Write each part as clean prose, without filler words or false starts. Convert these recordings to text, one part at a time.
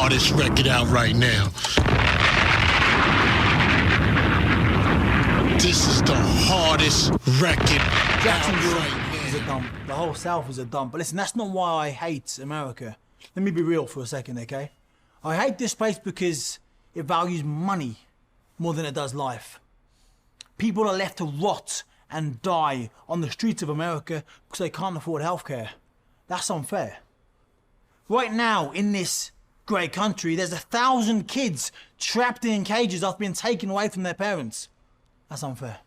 hardest record out right now. This is the hardest record Jacksonville out right is a now. dump. The whole South is a dump. But listen, that's not why I hate America. Let me be real for a second, okay? I hate this place because it values money more than it does life. People are left to rot and die on the streets of America because they can't afford healthcare. That's unfair. Right now, in this great country, there's 1,000 kids trapped in cages after being taken away from their parents. That's unfair.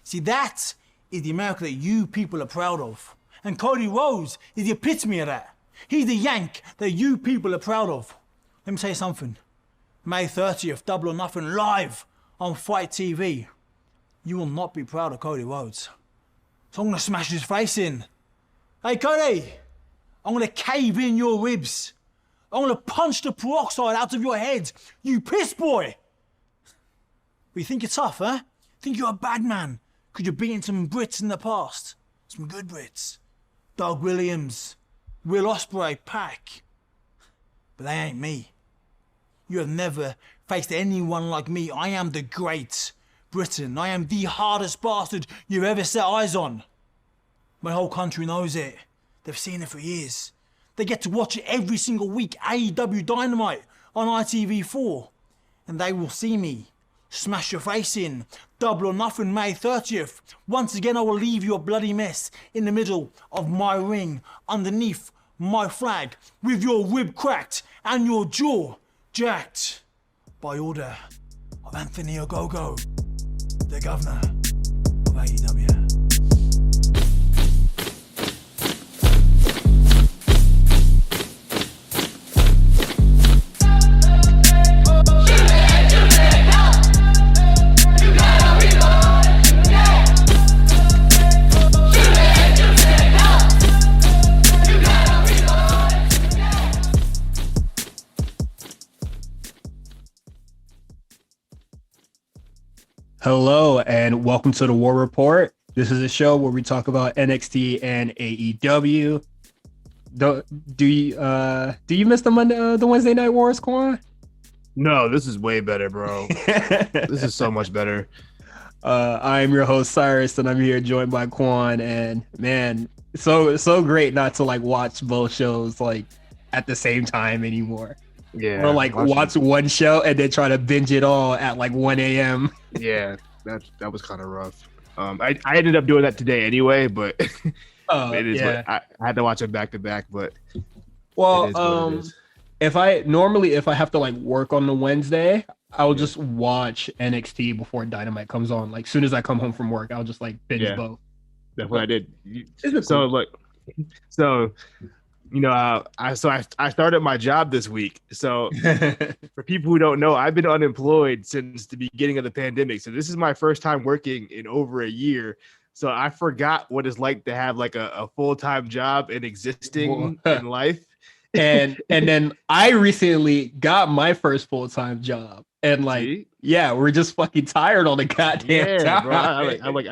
See, that is the America that you people are proud of. And Cody Rhodes is the epitome of that. He's the Yank that you people are proud of. Let me tell you something. May 30th, Double or Nothing, live on Fight TV. You will not be proud of Cody Rhodes. So I'm gonna smash his face in. Hey Cody, I'm gonna cave in your ribs. I'm gonna punch the peroxide out of your head, you piss boy. But you think you're tough, huh? Think you're a bad man because you've beaten some Brits in the past. Some good Brits. Doug Williams, Will Ospreay, Pac. But they ain't me. You have never faced anyone like me. I am the great Britain. I am the hardest bastard you've ever set eyes on. My whole country knows it. They've seen it for years. They get to watch it every single week, AEW Dynamite on ITV4. And they will see me smash your face in. Double or Nothing, May 30th. Once again, I will leave you a bloody mess in the middle of my ring, underneath my flag, with your rib cracked and your jaw jacked. By order of Anthony Ogogo, the governor of AEW. Hello and welcome to the War Report. This is a show where we talk about NXT and AEW. Do you miss the Wednesday Night Wars, Quan? No, this is way better, bro. This is so much better. I'm your host Cyrus, and I'm here joined by Quan. And man, so great not to like watch both shows like at the same time anymore. Yeah, or like watch one show and then try to binge it all at like 1 a.m. Yeah, that was kind of rough. I ended up doing that today anyway, but it is yeah. I had to watch it back to back. But well, if I have to like work on the Wednesday, I'll just watch NXT before Dynamite comes on. Like soon as I come home from work, I'll just like binge both. That's what I did. Cool? So look, you know, I started my job this week. So for people who don't know, I've been unemployed since the beginning of the pandemic. So this is my first time working in over a year. So I forgot what it's like to have like a full-time job and existing in life. And then I recently got my first full-time job. And like, See? Yeah, we're just fucking tired all the goddamn time. Bro.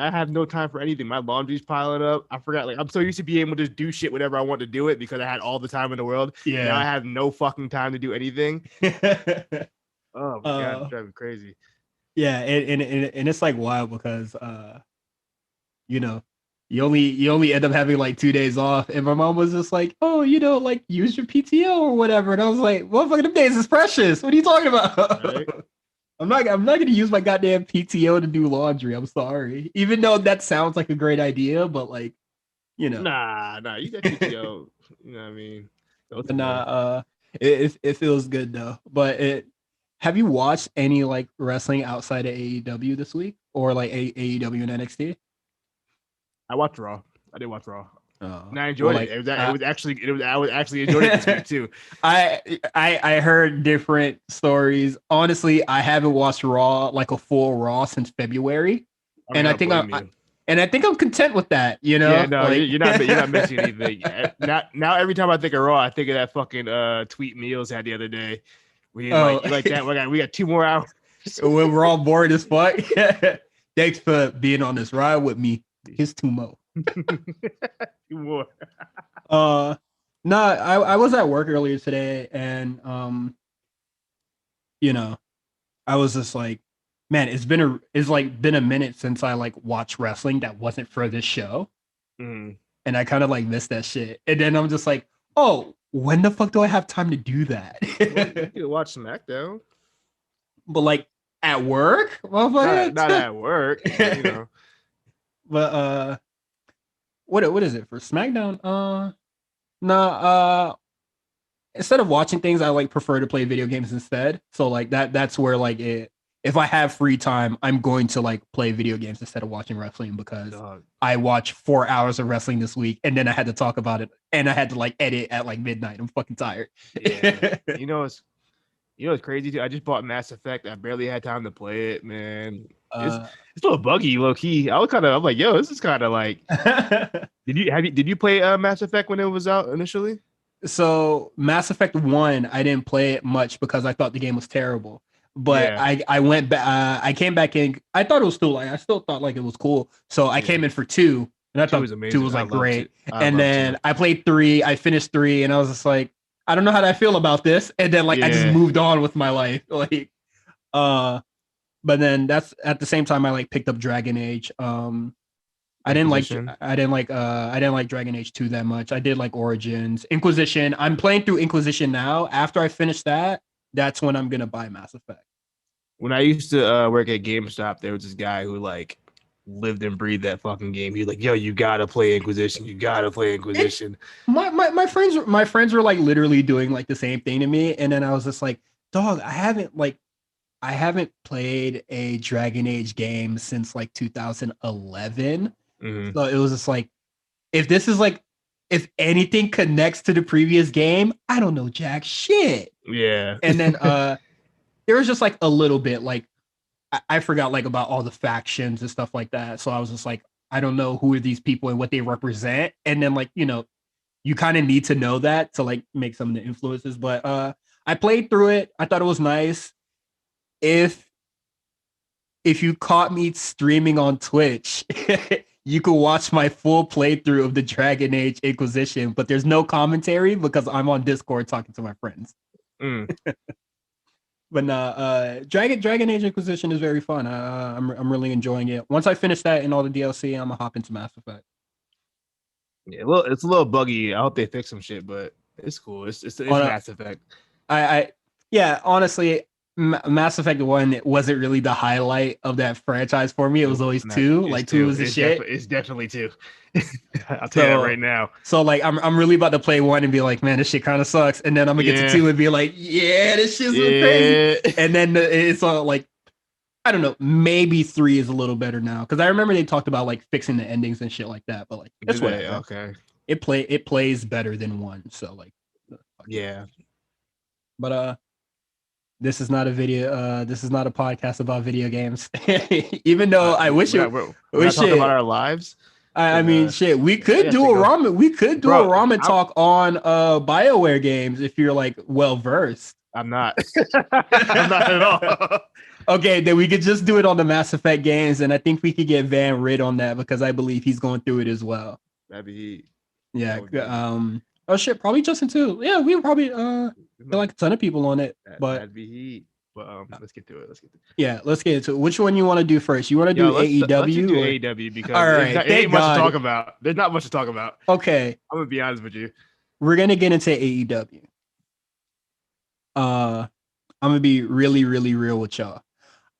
I have no time for anything. My laundry's piling up. I forgot. Like, I'm so used to being able to just do shit whenever I want to do it because I had all the time in the world. Yeah. Now I have no fucking time to do anything. Oh my god, it's driving me crazy. Yeah, and it's like wild because you know, you only end up having like 2 days off, and my mom was just like, oh, you know, like use your PTO or whatever, and I was like, motherfucker, them days is precious. What are you talking about? Right? I'm not gonna use my goddamn PTO to do laundry. I'm sorry, even though that sounds like a great idea, but like, you know, nah, you got PTO. You know what I mean? It feels good though. But have you watched any like wrestling outside of AEW this week, or like AEW and NXT? I watched Raw. I did watch Raw. Oh, and I enjoyed it. I was actually enjoying it this week too. I heard different stories. Honestly, I haven't watched Raw, like a full Raw, since February, and I think I'm content with that. You know, yeah, no, like, you're not missing anything. Now every time I think of Raw, I think of that fucking tweet Meals had the other day. You like that? We got 2 more hours. We're all bored as fuck. Thanks for being on this ride with me. Here's 2 more. 2 more. No, I was at work earlier today, and you know, I was just like, man, it's been a minute since I like watched wrestling that wasn't for this show. Mm. And I kind of like missed that shit. And then I'm just like, oh, when the fuck do I have time to do that? You can watch SmackDown. But like at work, motherfucker. Not at work, but, you know. But what is it for SmackDown? Nah, instead of watching things, I like prefer to play video games instead. So like that's where like if I have free time, I'm going to like play video games instead of watching wrestling because I watched 4 hours of wrestling this week and then I had to talk about it and I had to like edit at like midnight. I'm fucking tired. Yeah. You know it's crazy too. I just bought Mass Effect. I barely had time to play it, man. It's a little buggy, low key. I'm like, yo, this is kind of like. Did you play Mass Effect when it was out initially? So Mass Effect 1, I didn't play it much because I thought the game was terrible. But Yeah. I went back. I came back in. I thought it was still like I still thought like it was cool. So I came in for 2, and I thought 2 was like great. And then I played 3. I finished 3, and I was just like, I don't know how I feel about this. And then like I just moved on with my life. Like, but then that's at the same time I like picked up Dragon Age. I didn't like Dragon Age 2 that much. I did like Origins, Inquisition. I'm playing through Inquisition now. After I finish that, that's when I'm gonna buy Mass Effect. When I used to work at GameStop, there was this guy who like lived and breathed that fucking game. He was like, yo, you gotta play Inquisition. You gotta play Inquisition. My friends were like literally doing like the same thing to me, and then I was just like, dog, I haven't played a Dragon Age game since like 2011. Mm-hmm. So it was just like, if anything connects to the previous game, I don't know jack shit. Yeah. And then there was just like a little bit like I forgot like about all the factions and stuff like that. So I was just like, I don't know who are these people and what they represent. And then like, you kind of need to know that to like make some of the influences. But I played through it. I thought it was nice. If you caught me streaming on Twitch, you could watch my full playthrough of the Dragon Age Inquisition, but there's no commentary because I'm on Discord talking to my friends. Mm. But Dragon Age Inquisition is very fun. I'm really enjoying it. Once I finish that and all the DLC, I'm gonna hop into Mass Effect. Yeah, well, it's a little buggy. I hope they fix some shit, but it's cool. It's Mass Effect. Honestly, Mass Effect 1 wasn't really the highlight of that franchise for me. It was always 2. Like 2 was the shit. It's definitely 2. I'll tell you that right now. So like I'm really about to play 1 and be like, man, this shit kind of sucks. And then I'm gonna get to 2 and be like, yeah, this shit's crazy. And then it's all like, I don't know, maybe 3 is a little better now. Because I remember they talked about like fixing the endings and shit like that. But like that's what okay. It plays better than 1. So like yeah. But this is not a video. This is not a podcast about video games. Even though I wish we're not talking about our lives. I mean, shit. We could do a ramen. We could do a ramen talk on BioWare games if you're like well versed. I'm not. I'm not at all. Okay, then we could just do it on the Mass Effect games, and I think we could get Van Rid on that because I believe he's going through it as well. That'd be. Yeah. Oh shit, probably Justin too. Yeah, we probably feel like a ton of people on it. But that'd be heat. But let's get to it. Yeah, let's get into it. Which one you want to do first? You want to do AEW? Let's do AEW because all right, it ain't much to talk about. There's not much to talk about. Okay. I'm gonna be honest with you. We're gonna get into AEW. I'm gonna be really, really real with y'all.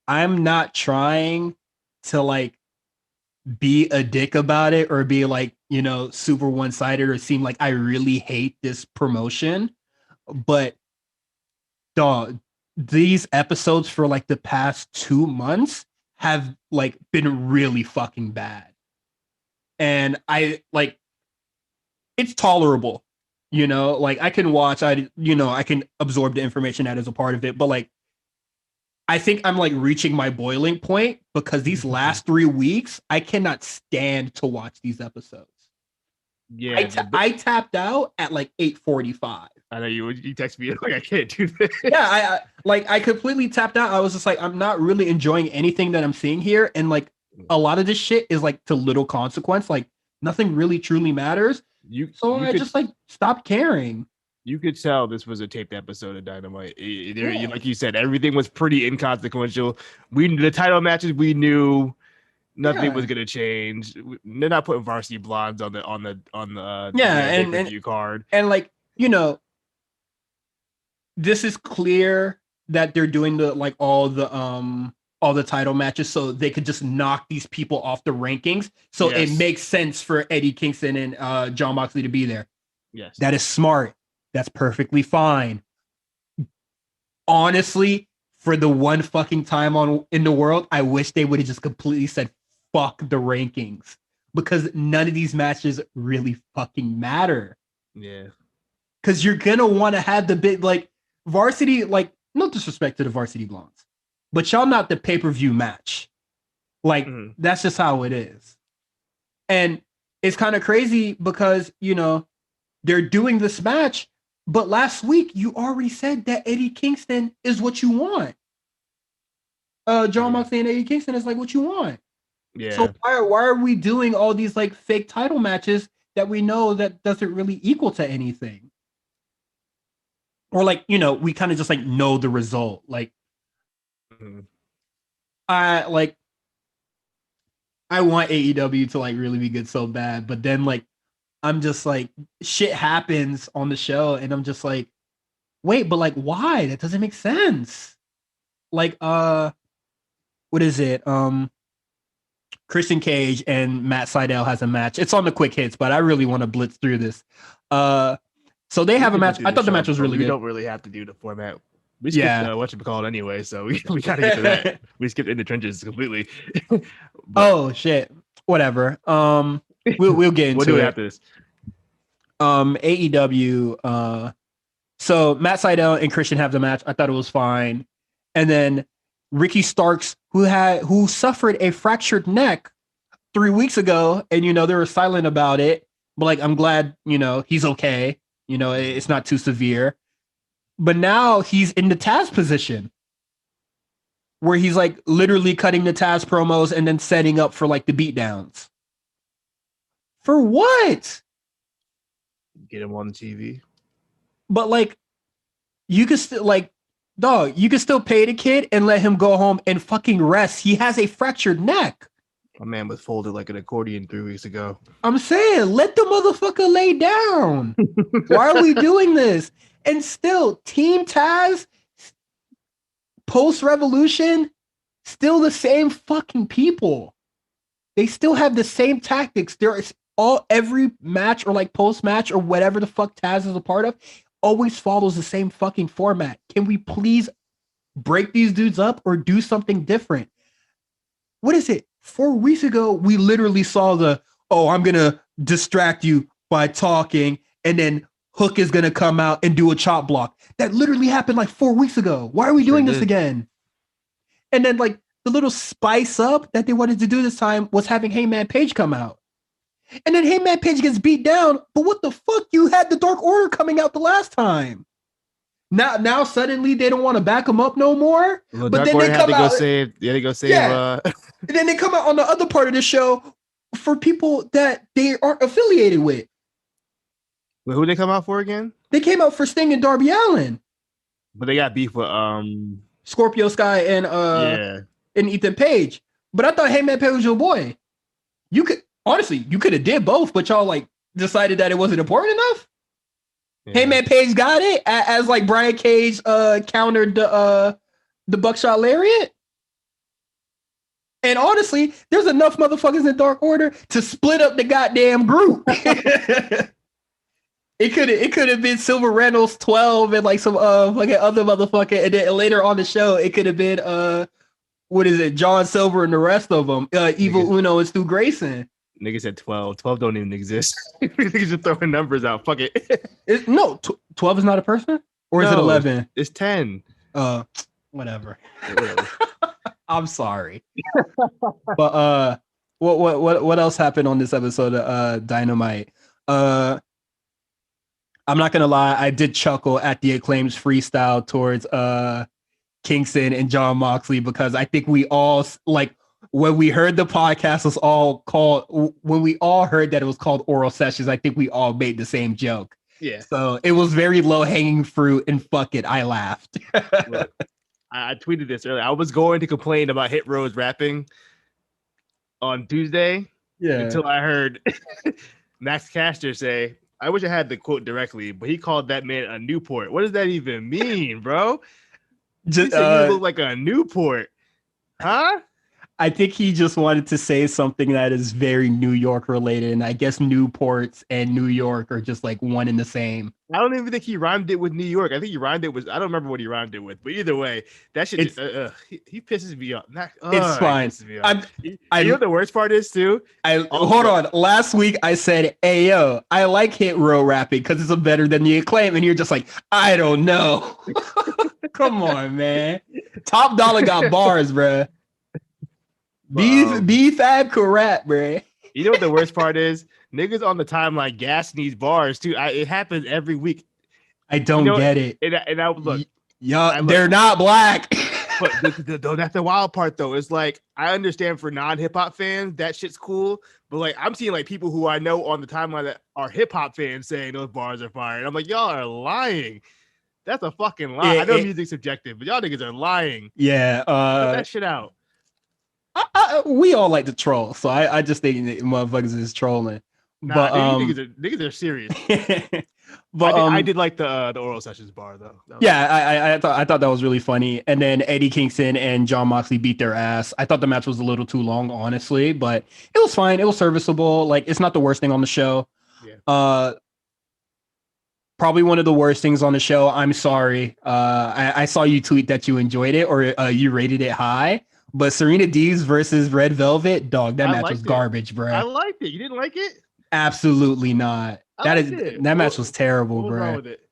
I'm not trying to like be a dick about it or be like, super one-sided or seem like I really hate this promotion. But dog, these episodes for like the past 2 months have like been really fucking bad. And I like, it's tolerable, like I can watch, I can absorb the information that is a part of it. But like, I think I'm like reaching my boiling point because these last 3 weeks, I cannot stand to watch these episodes. Yeah, I tapped out at like 8:45. I know you text me like I can't do this. Yeah, I completely tapped out. I was just like, I'm not really enjoying anything that I'm seeing here, and like a lot of this shit is like to little consequence. Like nothing really truly matters. I just like stopped caring. You could tell this was a taped episode of Dynamite. Like you said, everything was pretty inconsequential. The title matches we knew nothing was gonna change. They're not putting Varsity Blondes on the pay-per-view card. And like, this is clear that they're doing all the title matches so they could just knock these people off the rankings. So it makes sense for Eddie Kingston and Jon Moxley to be there. Yes, that is smart. That's perfectly fine. Honestly, for the one fucking time in the world, I wish they would have just completely said fuck the rankings, because none of these matches really fucking matter. Yeah. Because you're gonna want to have the bit varsity, no disrespect to the Varsity Blondes, but y'all not the pay-per-view match. That's just how it is. And it's kind of crazy because, they're doing this match, but last week you already said that Eddie Kingston is what you want. Jon Moxley and Eddie Kingston is what you want. Yeah. So why are we doing all these fake title matches that we know that doesn't really equal to anything? Or we kind of just know the result. I want AEW to really be good so bad, but then I'm just shit happens on the show and I'm just wait, but why? That doesn't make sense. What is it? Christian Cage and Matt Sydal has a match. It's on the quick hits, but I really want to blitz through this. So they have a match. I thought the match was really good. We don't really have to do the format. We skipped whatchamacallit anyway, so we gotta get to that. We skipped In the Trenches completely. Oh shit. Whatever. We'll get into we'll do it after this. AEW. So Matt Sydal and Christian have the match. I thought it was fine. And then Ricky Starks, who suffered a fractured neck 3 weeks ago, and they were silent about it. But I'm glad he's okay. It's not too severe. But now he's in the Taz position, where he's literally cutting the Taz promos and then setting up for the beatdowns. For what? Get him on the TV. But you could still dog, you could still pay the kid and let him go home and fucking rest. He has a fractured neck. My man was folded like an accordion 3 weeks ago. I'm saying, let the motherfucker lay down. Why are we doing this? And still, Team Taz, post-Revolution, still the same fucking people. They still have the same tactics. There is every match or post-match or whatever the fuck Taz is a part of always follows the same fucking format. Can we please break these dudes up or do something different? What is it? 4 weeks ago, we literally saw I'm going to distract you by talking, and then Hook is going to come out and do a chop block. That literally happened 4 weeks ago. Why are we doing this again? And then the little spice up that they wanted to do this time was having Hangman Page come out. And then Hangman Page gets beat down, but what the fuck? You had the Dark Order coming out the last time. Now suddenly they don't want to back him up no more. Well, but Dark then Order they had come to out. go save. Yeah, they go save. Yeah. And then they come out on the other part of the show for people that they aren't affiliated with. Wait, who they come out for again? They came out for Sting and Darby Allin. But they got beef with Scorpio Sky and Ethan Page. But I thought Hangman Page was your boy. You could have did both, but y'all decided that it wasn't important enough. Yeah. Hangman Page got it as Brian Cage countered the Buckshot Lariat. And honestly, there's enough motherfuckers in Dark Order to split up the goddamn group. It could have been Silver Reynolds 12 and some an other motherfucker, and then later on the show it could have been John Silver and the rest of them, Evil Uno and Stu Grayson. Niggas said 12. 12 don't even exist. Niggas just throwing numbers out. Fuck it. 12 is not a person, or is it 11? It's 10. Whatever. I'm sorry. But what else happened on this episode of Dynamite? I'm not gonna lie, I did chuckle at the Acclaim's freestyle towards Kingston and Jon Moxley, because I think we all when we heard the podcast when we all heard that it was called Oral Sessions, I think we all made the same joke. Yeah. So it was very low hanging fruit, and fuck it, I laughed. Look, I tweeted this earlier. I was going to complain about Hit Row's rapping on Tuesday until I heard Max Caster say, I wish I had the quote directly, but he called that man a Newport. What does that even mean, bro? He said you look like a Newport. Huh? I think he just wanted to say something that is very New York related, and I guess Newports and New York are just like one and the same. I don't even think he rhymed it with New York. I think he rhymed it with, I don't remember what he rhymed it with, but either way, that shit, he pisses me off. It's fine. You know what the worst part is too? Hold on. Last week I said, hey, yo, I like Hit Row rapping because it's better than the Acclaim. And you're just like, I don't know. Come on, man. Top Dollar got bars, bruh. B-Fab could rap, bruh. You know what the worst part is? Niggas on the timeline gassing these bars too. It happens every week. I don't get it. And I look, they're not black. But that's the wild part though. It's like I understand for non-hip hop fans that shit's cool, but like I'm seeing like people who I know on the timeline that are hip hop fans saying those bars are fire. And I'm like, y'all are lying. That's a fucking lie. I know music's subjective, but y'all niggas are lying. Yeah, cut that shit out. We all like to troll, so I just think that motherfuckers is trolling. Nah, but niggas are serious. But I did like the oral sessions bar though. I thought that was really funny. And then Eddie Kingston and John Moxley beat their ass. I thought the match was a little too long, honestly, but it was fine. It was serviceable. Like it's not the worst thing on the show. Yeah. Probably one of the worst things on the show. I'm sorry. I saw you tweet that you enjoyed it or you rated it high. But Serena Deeb's versus Red Velvet, dog, that match was garbage, bro. I liked it. You didn't like it? Absolutely not. That match was terrible, what was wrong with it?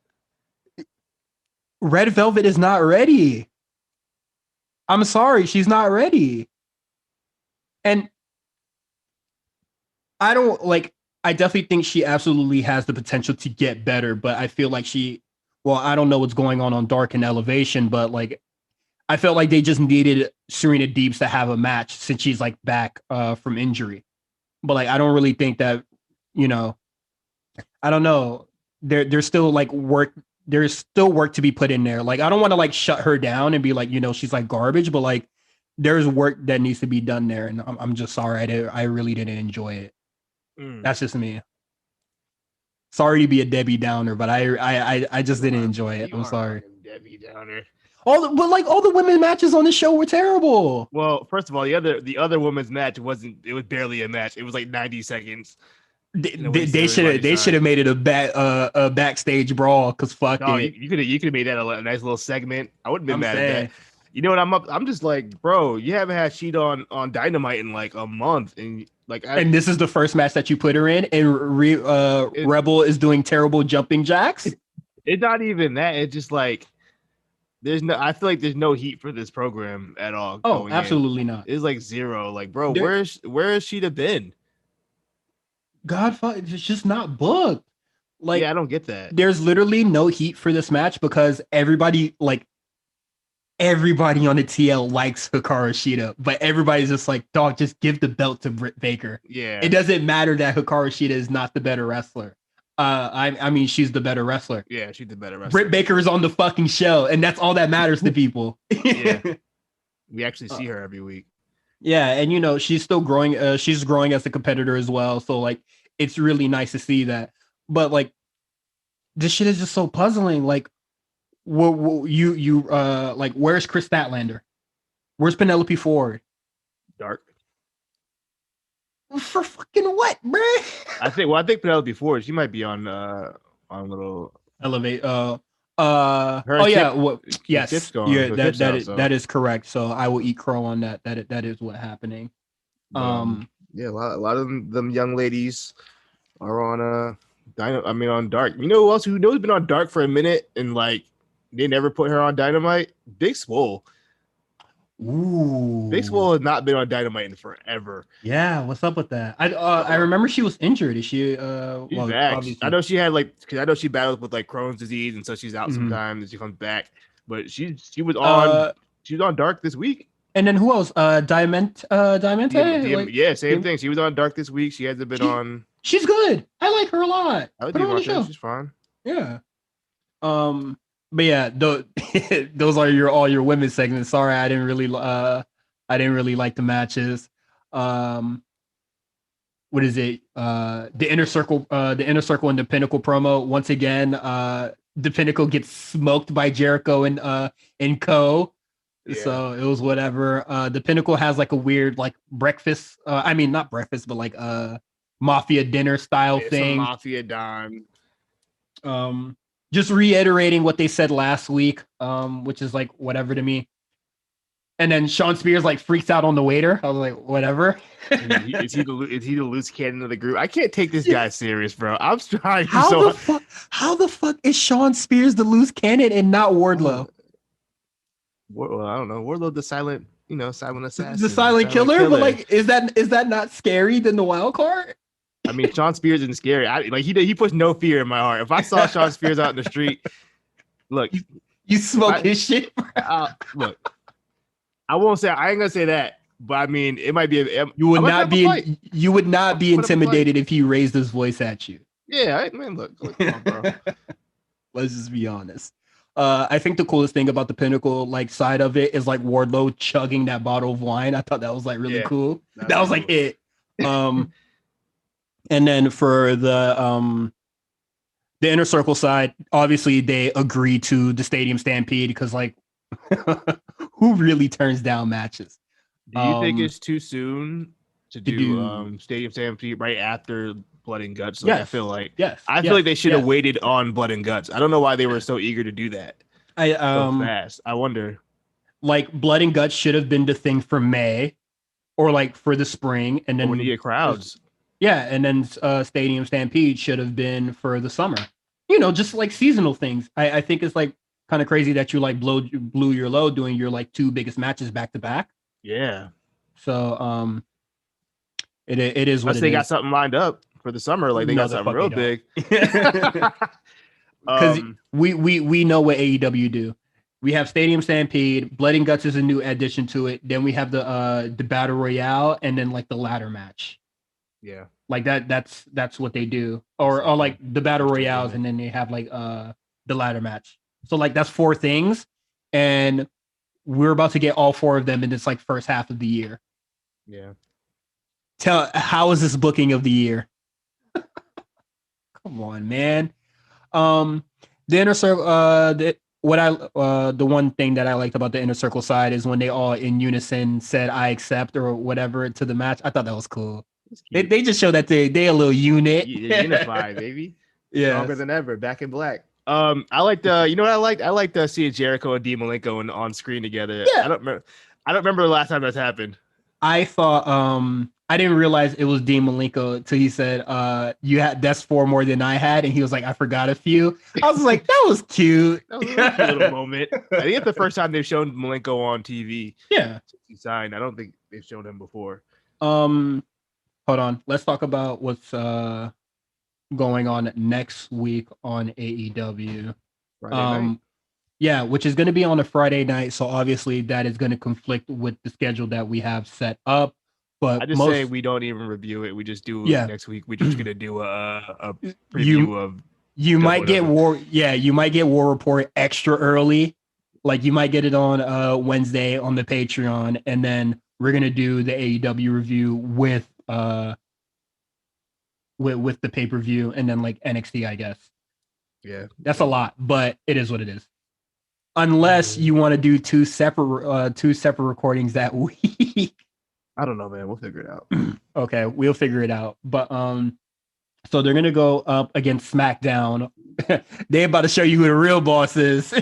Red Velvet is not ready. I'm sorry, she's not ready. And I definitely think she absolutely has the potential to get better, but I feel like I don't know what's going on Dark and Elevation, but like I felt like they just needed Serena Deeb's to have a match since she's like back from injury. But like I don't really think that, I don't know. There's still like work. There's still work to be put in there. Like I don't want to like shut her down and be like, she's like garbage, but like there's work that needs to be done there. And I'm just sorry. I really didn't enjoy it. That's just me. Sorry to be a Debbie Downer, but I just didn't enjoy it. I'm sorry. Debbie Downer. All the women's matches on the show were terrible. Well, first of all, the other women's match it was barely a match. It was like 90 seconds. They should have made it a backstage brawl because fuck it. You could have made that a nice little segment. I wouldn't have been mad at that. You know what? I'm just like, bro, you haven't had Sheet on Dynamite in like a month, and like, and this is the first match that you put her in, and Rebel is doing terrible jumping jacks. It's not even that. It's just like. I feel like there's no heat for this program at all. Oh, absolutely not. It's like zero. Like, bro, where has Sheeta been? God, it's just not booked. Like, yeah, I don't get that. There's literally no heat for this match because everybody on the TL likes Hikaru Shida, but everybody's just like, dog, just give the belt to Britt Baker. Yeah. It doesn't matter that Hikaru Shida is not the better wrestler. I mean, she's the better wrestler. Yeah, she's the better wrestler. Britt Baker is on the fucking show, and that's all that matters to people. Yeah, we actually see her every week. Yeah, and she's still growing. She's growing as a competitor as well. So like, it's really nice to see that. But like, this shit is just so puzzling. Like, like, where's Chris Statlander? Where's Penelope Ford? Dark. For fucking what, bruh? I think Penelope Ford, she might be on little Elevate. Yes. That is correct. So I will eat crow on that. That is what happening. Yeah, a lot of them young ladies are on on Dark. You know who else who's been on Dark for a minute and like they never put her on Dynamite? Big Swole. Ooh, Big Swole has not been on Dynamite in forever. Yeah, what's up with that? I remember she was injured. Is she? She's back. Obviously. I know she had because I know she battles with like Crohn's disease, and so she's out sometimes and she comes back. But she was on Dark this week. And then who else? Diamante. Yeah, same thing. She was on Dark this week. She hasn't been on. She's good. I like her a lot. I would do her. She's fine. Yeah. But yeah, those are all your women's segments. Sorry, I didn't really like the matches. What is it? The inner circle and the Pinnacle promo. Once again, the Pinnacle gets smoked by Jericho and Co. Yeah. So it was whatever. The Pinnacle has like a weird like breakfast. I mean, not breakfast, but like mafia dinner style thing. Some mafia dime. Just reiterating what they said last week, which is like whatever to me. And then Sean Spears like freaks out on the waiter. I was like, whatever. Is he the loose cannon of the group? I can't take this guy serious, bro. I'm trying. How the fuck is Sean Spears the loose cannon and not Wardlow? Well, I don't know. Wardlow, the silent assassin, the silent killer. But like, is that not scary than the wild card? I mean, Sean Spears isn't scary. He puts no fear in my heart. If I saw Sean Spears out in the street, look, you smoke his shit. Look, I won't say. I ain't gonna say that. But I mean, it might be. You would not be intimidated if he raised his voice at you. Yeah, man. Look come on, bro. Let's just be honest. I think the coolest thing about the Pinnacle like side of it is like Wardlow chugging that bottle of wine. I thought that was like really cool. That was like it. And then for the inner circle side, obviously they agree to the Stadium Stampede because like who really turns down matches? Do you think it's too soon to do Stadium Stampede right after Blood and Guts? Like, yes. I feel like I feel like they should have waited on Blood and Guts. I don't know why they were so eager to do that so fast. I wonder. Like Blood and Guts should have been the thing for May or like for the spring, and then when you get crowds. Yeah, and then Stadium Stampede should have been for the summer. You know, just like seasonal things. I think it's like kind of crazy that you like blew your load doing your like two biggest matches back to back. Yeah. So it is what unless they got something lined up for the summer, like they got something real big. Because we know what AEW do. We have Stadium Stampede, Blood and Guts is a new addition to it. Then we have the Battle Royale, and then like the ladder match. Yeah, like that's what they do, or like the Battle Royales, and then they have like the ladder match. So like that's 4 things, and we're about to get all 4 of them in this like first half of the year. Yeah. How is this booking of the year? Come on, man. The inner circle. The one thing that I liked about the inner circle side is when they all in unison said "I accept" or whatever to the match. I thought that was cool. They just show that they a little unit. Unified, baby. Yeah, stronger than ever. Back in black. I liked. You know what I liked? I liked seeing Jericho and Dean Malenko on screen together. Yeah. I don't remember the last time that's happened. I thought I didn't realize it was Dean Malenko until he said that's 4 more than I had, and he was like, I forgot a few. I was like, that was cute. That was a cute little moment. I think it's the first time they've shown Malenko on TV. Yeah. Since he signed. I don't think they've shown him before. Hold on. Let's talk about what's going on next week on AEW. Friday night. Yeah, which is going to be on a Friday night. So obviously that is going to conflict with the schedule that we have set up. But I just say we don't even review it. We just do next week. We're just gonna do a preview of. You might get You might get War Report extra early. Like you might get it on Wednesday on the Patreon, and then we're gonna do the AEW review with the pay-per-view, and then like NXT, I guess. Yeah, that's a lot, but it is what it is. Unless you want to do two separate recordings that week. I don't know, man. We'll figure it out. Okay, we'll figure it out. But so they're gonna go up against SmackDown. They about to show you who the real boss is.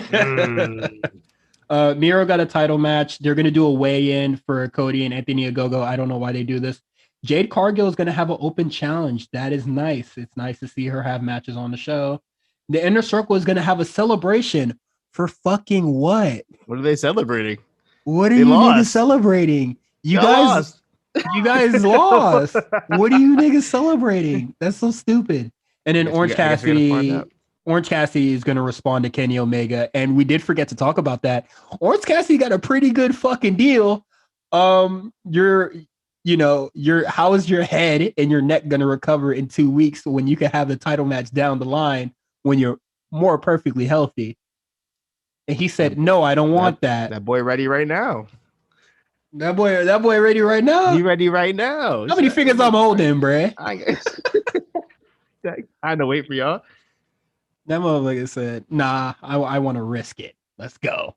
Miro got a title match. They're gonna do a weigh-in for Cody and Anthony Ogogo. I don't know why they do this. Jade Cargill is gonna have an open challenge. That is nice. It's nice to see her have matches on the show. The Inner Circle is gonna have a celebration for fucking what? What are they celebrating? What are you niggas celebrating? You guys lost. What are you niggas celebrating? That's so stupid. And then Orange Cassidy is going to respond to Kenny Omega. And we did forget to talk about that. Orange Cassidy got a pretty good fucking deal. How is your head and your neck going to recover in 2 weeks when you can have the title match down the line when you're more perfectly healthy. And he said, no, I don't want that. That boy ready right now. That boy ready right now? He ready right now. How many fingers I'm holding, bruh? I had to wait for y'all. That motherfucker said, nah, I want to risk it. Let's go.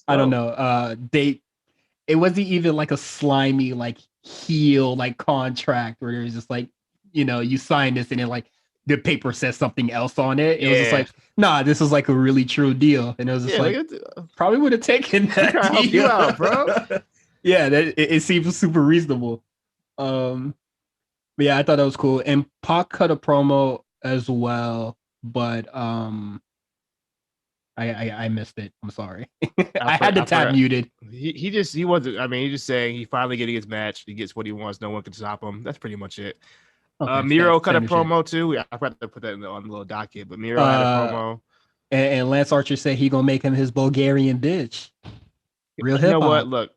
I don't know. It wasn't even like a slimy, like heel, like contract where it was just like, you sign this and then like the paper says something else on it. It was just like, nah, this is like a really true deal. And it was just probably would have taken that. Help you out, bro. Yeah, it seems super reasonable. But yeah, I thought that was cool. And Pac cut a promo as well, but I missed it. I'm sorry. I had the tab muted. He wasn't. I mean, he's just saying he finally getting his match. He gets what he wants. No one can stop him. That's pretty much it. Okay, Miro cut a promo too. I forgot to put that on the little docket, but Miro had a promo. And Lance Archer said he gonna make him his Bulgarian bitch. Real hip hop. You know what? Look.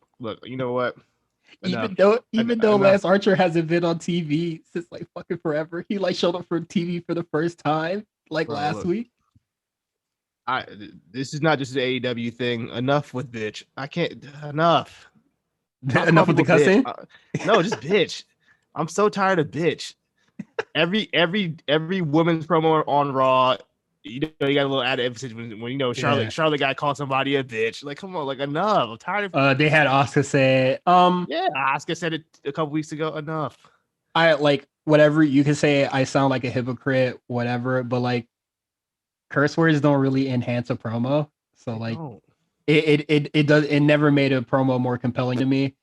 You know what? Even though Lance Archer hasn't been on TV since like fucking forever, he like showed up for TV for the first time like last week. This is not just an AEW thing. Enough with bitch. I can't. Enough. Enough with the cussing. No, just bitch. I'm so tired of bitch. Every women's promo on Raw, you got a little added emphasis when Charlotte guy called somebody a bitch. Like, come on, like enough. I'm tired of. They had Asuka say. Asuka said it a couple weeks ago. Enough. I like whatever you can say. I sound like a hypocrite, whatever. But like, curse words don't really enhance a promo. So like, it does. It never made a promo more compelling to me.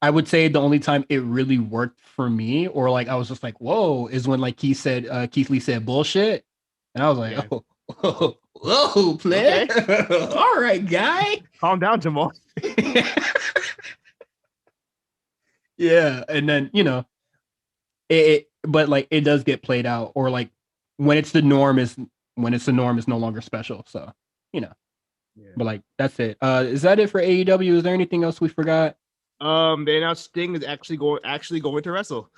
I would say the only time it really worked for me, or like I was just like, "Whoa," is when like Keith Lee said bullshit, and I was like, "Oh, player, okay. All right, guy, calm down, Jamal." Yeah, and then but like it does get played out, or like when it's the norm is no longer special. So but like that's it. Is that it for AEW? Is there anything else we forgot? They announced Sting is actually going to wrestle.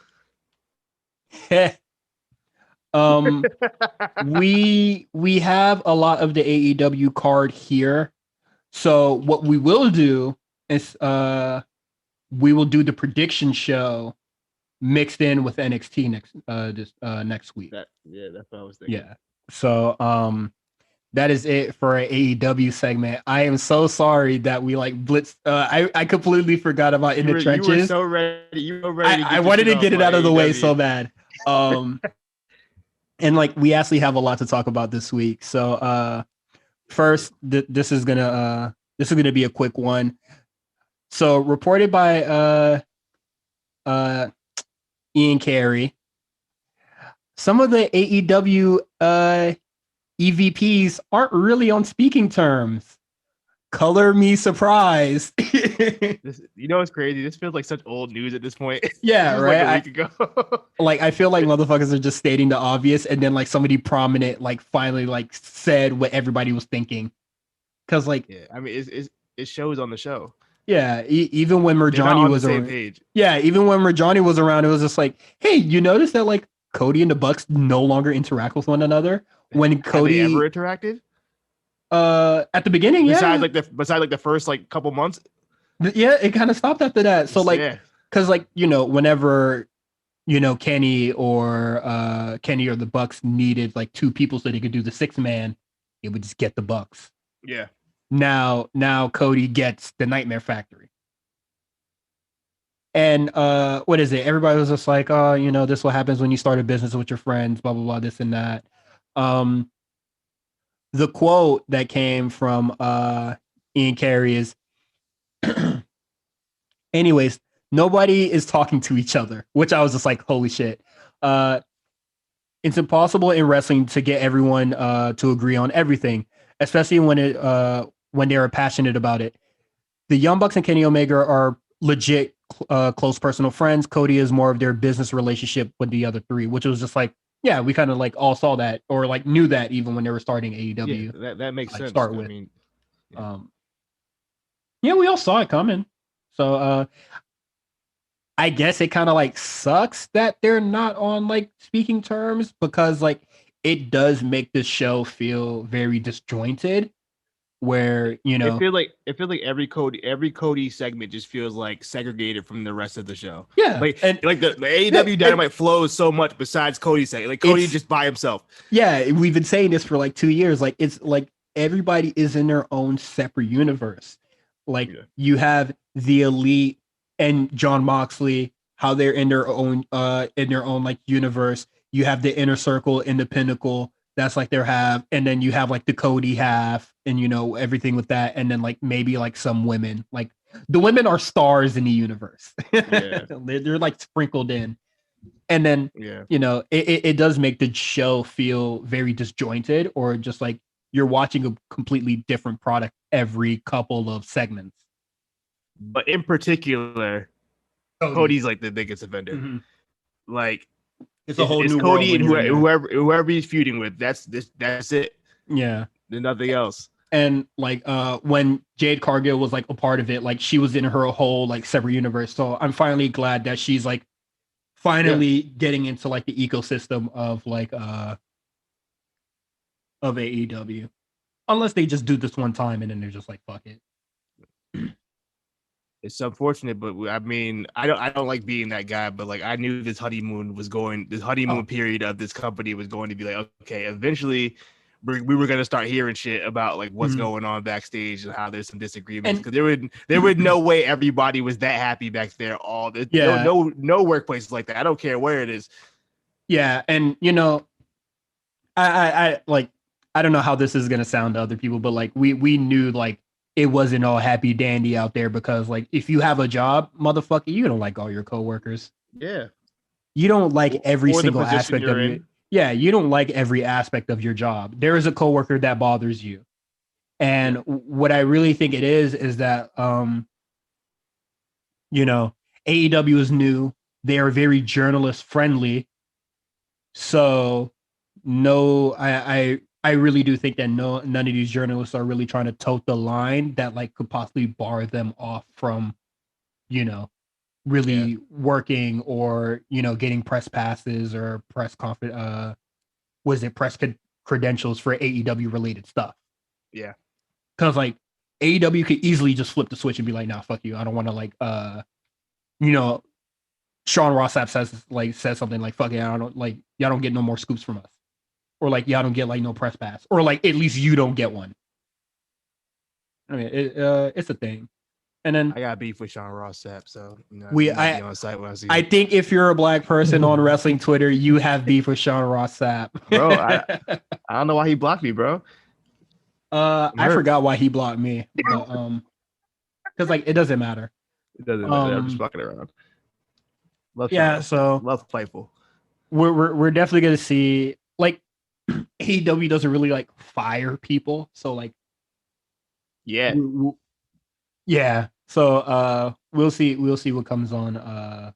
We have a lot of the AEW card here. So what we will do is we will do the prediction show mixed in with NXT next week. That's what I was thinking. Yeah. So that is it for our AEW segment. I am so sorry that we like blitzed. I completely forgot about the trenches. You were so ready. You were ready. I wanted to get it out of the way so bad. And like we actually have a lot to talk about this week. So first, this is gonna be a quick one. So reported by Ian Carey, some of the AEW EVPs aren't really on speaking terms. Color me surprised. It's crazy. This feels like such old news at this point. Yeah, right. Like a week ago. Like I feel like motherfuckers are just stating the obvious, and then like somebody prominent like finally like said what everybody was thinking. Because like, I mean, it shows on the show. Yeah, even when Merjani was around. Page. Yeah, even when Merjani was around, it was just like, hey, you notice that like Cody and the Bucks no longer interact with one another. When Cody have they ever interacted? At the beginning, besides the first like couple months. Yeah, it kind of stopped after that. So like, because like whenever Kenny or the Bucks needed like two people so they could do the 6-man, it would just get the Bucks. Yeah. Now Cody gets the Nightmare Factory. And what is it? Everybody was just like, oh, this is what happens when you start a business with your friends, blah blah blah, this and that. The quote that came from Ian Carey is, anyways, nobody is talking to each other, which I was just like, holy shit. It's impossible in wrestling to get everyone to agree on everything, especially when they are passionate about it. The Young Bucks and Kenny Omega are legit close personal friends. Cody is more of their business relationship with the other three, which was just like, yeah, we kind of like all saw that or like knew that even when they were starting AEW. Yeah, that makes sense. Start with. We all saw it coming. So I guess it kind of like sucks that they're not on like speaking terms, because like it does make the show feel very disjointed. Where it feels like every Cody segment just feels like segregated from the rest of the show. Yeah, like and like the AEW Dynamite flows so much besides Cody's segment. Like Cody just by himself. Yeah, we've been saying this for like 2 years. Like it's like everybody is in their own separate universe. Like you have the Elite and John Moxley, how they're in their own like universe. You have the Inner Circle and the Pinnacle. That's like their half, and then you have like the Cody half, and everything with that, and then like maybe like some women. Like the women are stars in the universe. Yeah. they're like sprinkled in, and then it does make the show feel very disjointed, or just like you're watching a completely different product every couple of segments. But in particular, Cody's like the biggest offender. Mm-hmm. Like it's a whole new Cody world and whoever he's feuding with. That's it. Yeah, there's nothing else. And like when Jade Cargill was like a part of it, like she was in her whole like separate universe. So I'm finally glad that she's like finally getting into like the ecosystem of like of AEW. Unless they just do this one time and then they're just like, fuck it. It's unfortunate, but I mean, I don't like being that guy, but like I knew this honeymoon period of this company was going to be like, okay, eventually we were going to start hearing shit about like what's going on backstage and how there's some disagreements, because there would no way everybody was that happy back there. No workplace like that. I don't care where it is. Yeah, and I like, I don't know how this is gonna sound to other people, but like we knew like it wasn't all happy dandy out there, because like if you have a job, motherfucker, you don't like all your coworkers. Yeah. You don't like every single aspect of it. Yeah, you don't like every aspect of your job. There is a coworker that bothers you. And what I really think it is that AEW is new. They are very journalist friendly. So no, I really do think that none of these journalists are really trying to tote the line that like could possibly bar them off from, really working or, getting press passes or press credentials for AEW related stuff. Yeah. Cause like AEW could easily just flip the switch and be like, nah, fuck you. I don't want to like, Sean Ross Sapp says something like, fuck it. I don't like, y'all don't get no more scoops from us. Or like y'all don't get like no press pass, or like at least you don't get one. I mean, it's a thing. And then I got beef with Sean Ross Sapp, so I think if you're a black person on wrestling Twitter, you have beef with Sean Ross Sapp. Bro, I don't know why he blocked me, bro. I forgot why he blocked me, but because like it doesn't matter. It doesn't matter. I'm just fucking around. Love Fightful. We're definitely gonna see like. AEW doesn't really like fire people, so like so we'll see what comes on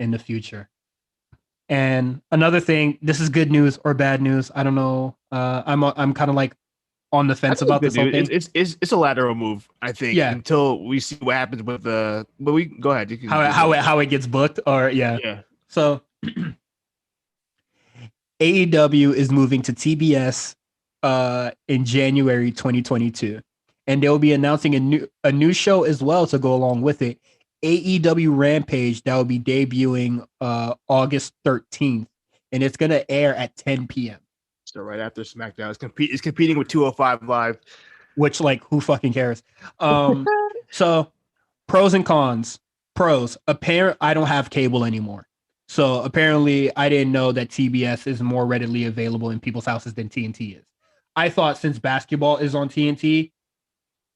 in the future. And another thing, this is good news or bad news, I don't know. I'm kind of like on the fence about this whole thing. It's a lateral move, I think, until we see what happens with the but we go ahead, you can how it gets booked, or so AEW is moving to TBS in January 2022, and they'll be announcing a new show as well to go along with it. AEW Rampage, that will be debuting August 13th, and it's gonna air at 10 p.m. So right after SmackDown, it's competing with 205 Live, which like who fucking cares? So pros and cons. Pros: I don't have cable anymore. So apparently I didn't know that TBS is more readily available in people's houses than TNT is. I thought since basketball is on TNT,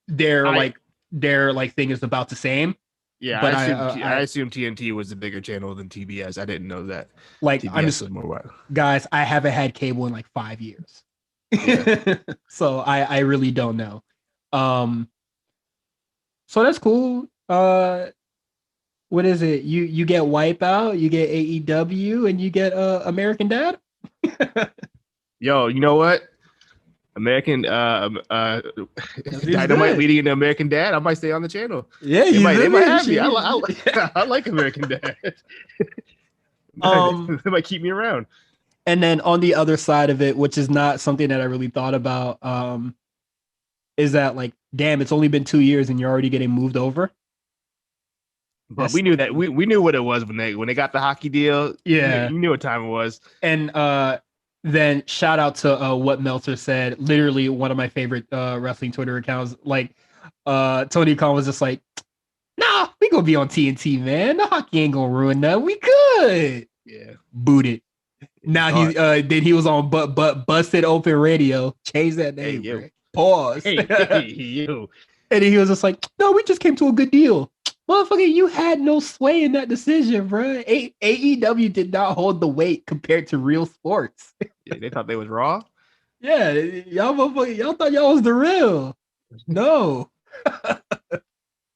their thing is about the same. Yeah, but I assume TNT was a bigger channel than TBS. I didn't know that. Like TBS was more wild. Guys, I haven't had cable in like 5 years. Yeah. So I really don't know. So that's cool. What is it? You get Wipeout, you get AEW, and you get American Dad. Yo, you know what? American Dynamite leading into American Dad. I might stay on the channel. Yeah, they might have me. I like American Dad. They might keep me around. And then on the other side of it, which is not something that I really thought about, is that like, damn, it's only been 2 years and you're already getting moved over. But we knew that we knew what it was when they got the hockey deal. Yeah, you knew what time it was. And then shout out to what Meltzer said. Literally one of my favorite wrestling Twitter accounts. Like Tony Khan was just like, "Nah, we gonna be on TNT, man. The hockey ain't gonna ruin that. We good." Yeah, booted. Now he then he was on Busted Open Radio. Change that name. Hey, Pause. Hey, you. And he was just like, "No, we just came to a good deal." Motherfucker, you had no sway in that decision, bro. AEW did not hold the weight compared to real sports. Yeah, they thought they was raw. Yeah, y'all thought y'all was the real. No.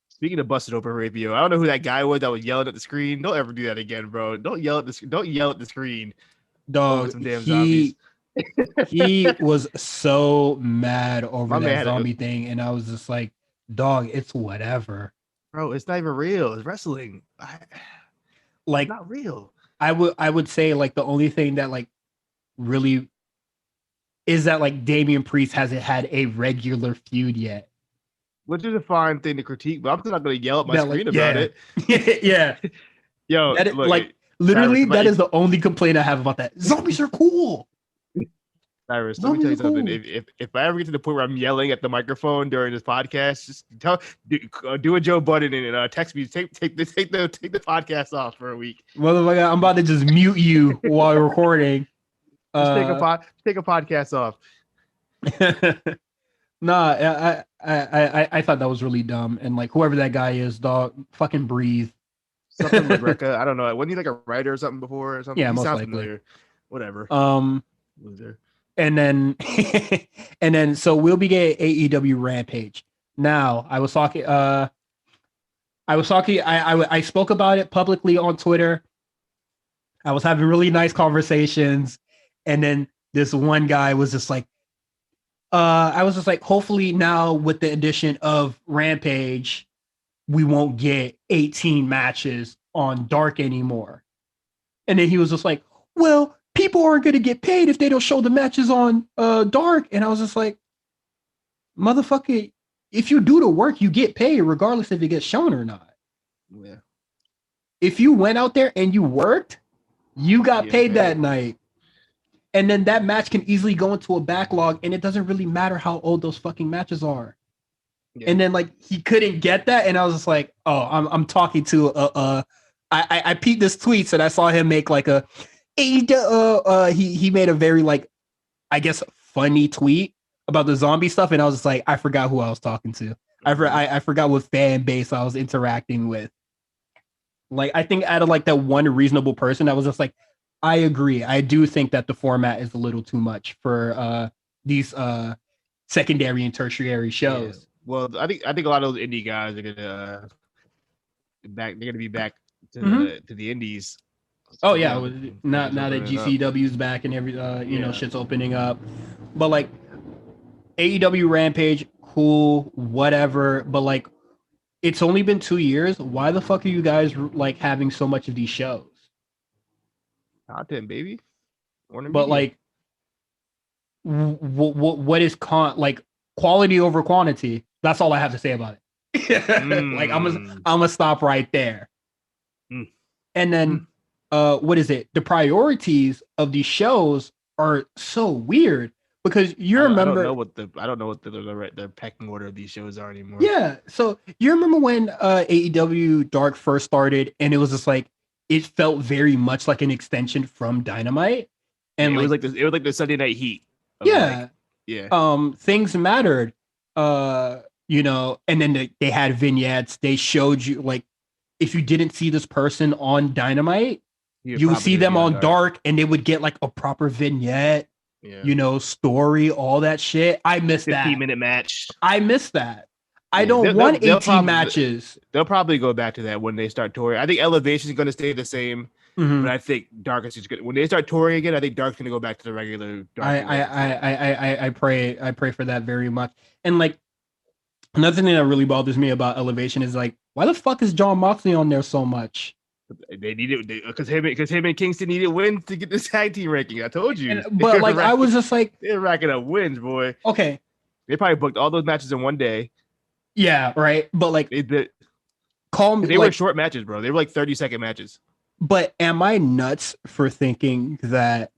Speaking of Busted Open Radio, I don't know who that guy was that was yelling at the screen. Don't ever do that again, bro. Don't yell at the screen. Dog, some damn zombies. He was so mad over that zombie thing, and I was just like, dog, it's whatever. Bro, it's not even real. It's wrestling. It's not real. I would say like the only thing that like really is that like Damian Priest hasn't had a regular feud yet. Which is a fine thing to critique, but I'm still not going to yell at my screen about it. Yeah. Yo, look, like literally, Cyrus, that is the only complaint I have about that. Zombies are cool. Cyrus, let me tell you something. If I ever get to the point where I'm yelling at the microphone during this podcast, just do a Joe Budden and text me. Take the podcast off for a week. Motherfucker, I'm about to just mute you while recording. Just take a podcast off. Nah, I thought that was really dumb, and like whoever that guy is, dog, fucking breathe. Something with Recca, I don't know. Wasn't he like a writer or something before or something? Yeah, he most sounds likely. Familiar. Whatever. Loser. And then so we'll be getting AEW Rampage. Now, I spoke about it publicly on Twitter. I was having really nice conversations, and then this one guy was just like, I was just like, hopefully now with the addition of Rampage, we won't get 18 matches on Dark anymore. And then he was just like, well, people aren't going to get paid if they don't show the matches on Dark. And I was just like, motherfucker, if you do the work, you get paid regardless if it gets shown or not. Yeah. If you went out there and you worked, you got paid that night. And then that match can easily go into a backlog, and it doesn't really matter how old those fucking matches are. Yeah. And then like he couldn't get that, and I was just like, oh, I'm talking to I peeped this tweets and I saw him make like he made a very like I guess funny tweet about the zombie stuff, and I was just like, I forgot who I was talking to. I forgot what fan base I was interacting with. Like I think out of like that one reasonable person, I was just like, I agree. I do think that the format is a little too much for these secondary and tertiary shows. Yeah. Well, I think a lot of those indie guys are gonna be back to the indies. Oh yeah, now that GCW's back and every shit's opening up. But like AEW Rampage, cool, whatever. But like it's only been 2 years. Why the fuck are you guys like having so much of these shows? Content, baby. But like, what is like quality over quantity? That's all I have to say about it. Like I'm gonna stop right there. And then, what is it? The priorities of these shows are so weird because you remember. I don't know what the pecking order of these shows are anymore. Yeah. So you remember when AEW Dark first started, and it was just like. It felt very much like an extension from Dynamite, and it was like the Sunday Night Heat. Yeah, yeah. Things mattered, and then they had vignettes. They showed you like if you didn't see this person on Dynamite, you would see them on Dark, and they would get like a proper vignette. Yeah. Story, all that shit. I miss that 15-minute match. I miss that. I don't want 18 matches. They'll probably go back to that when they start touring. I think Elevation is going to stay the same, but I think Dark is just good. When they start touring again, I think Dark's going to go back to the regular Dark. I pray for that very much. And like another thing that really bothers me about Elevation is like, why the fuck is John Moxley on there so much? They needed because him and Kingston needed wins to get this tag team ranking. I told you. But like I was just like, they're racking up wins, boy. Okay, they probably booked all those matches in one day. Yeah, right. But like, call me. They were short matches, bro. They were like 30-second matches. But am I nuts for thinking that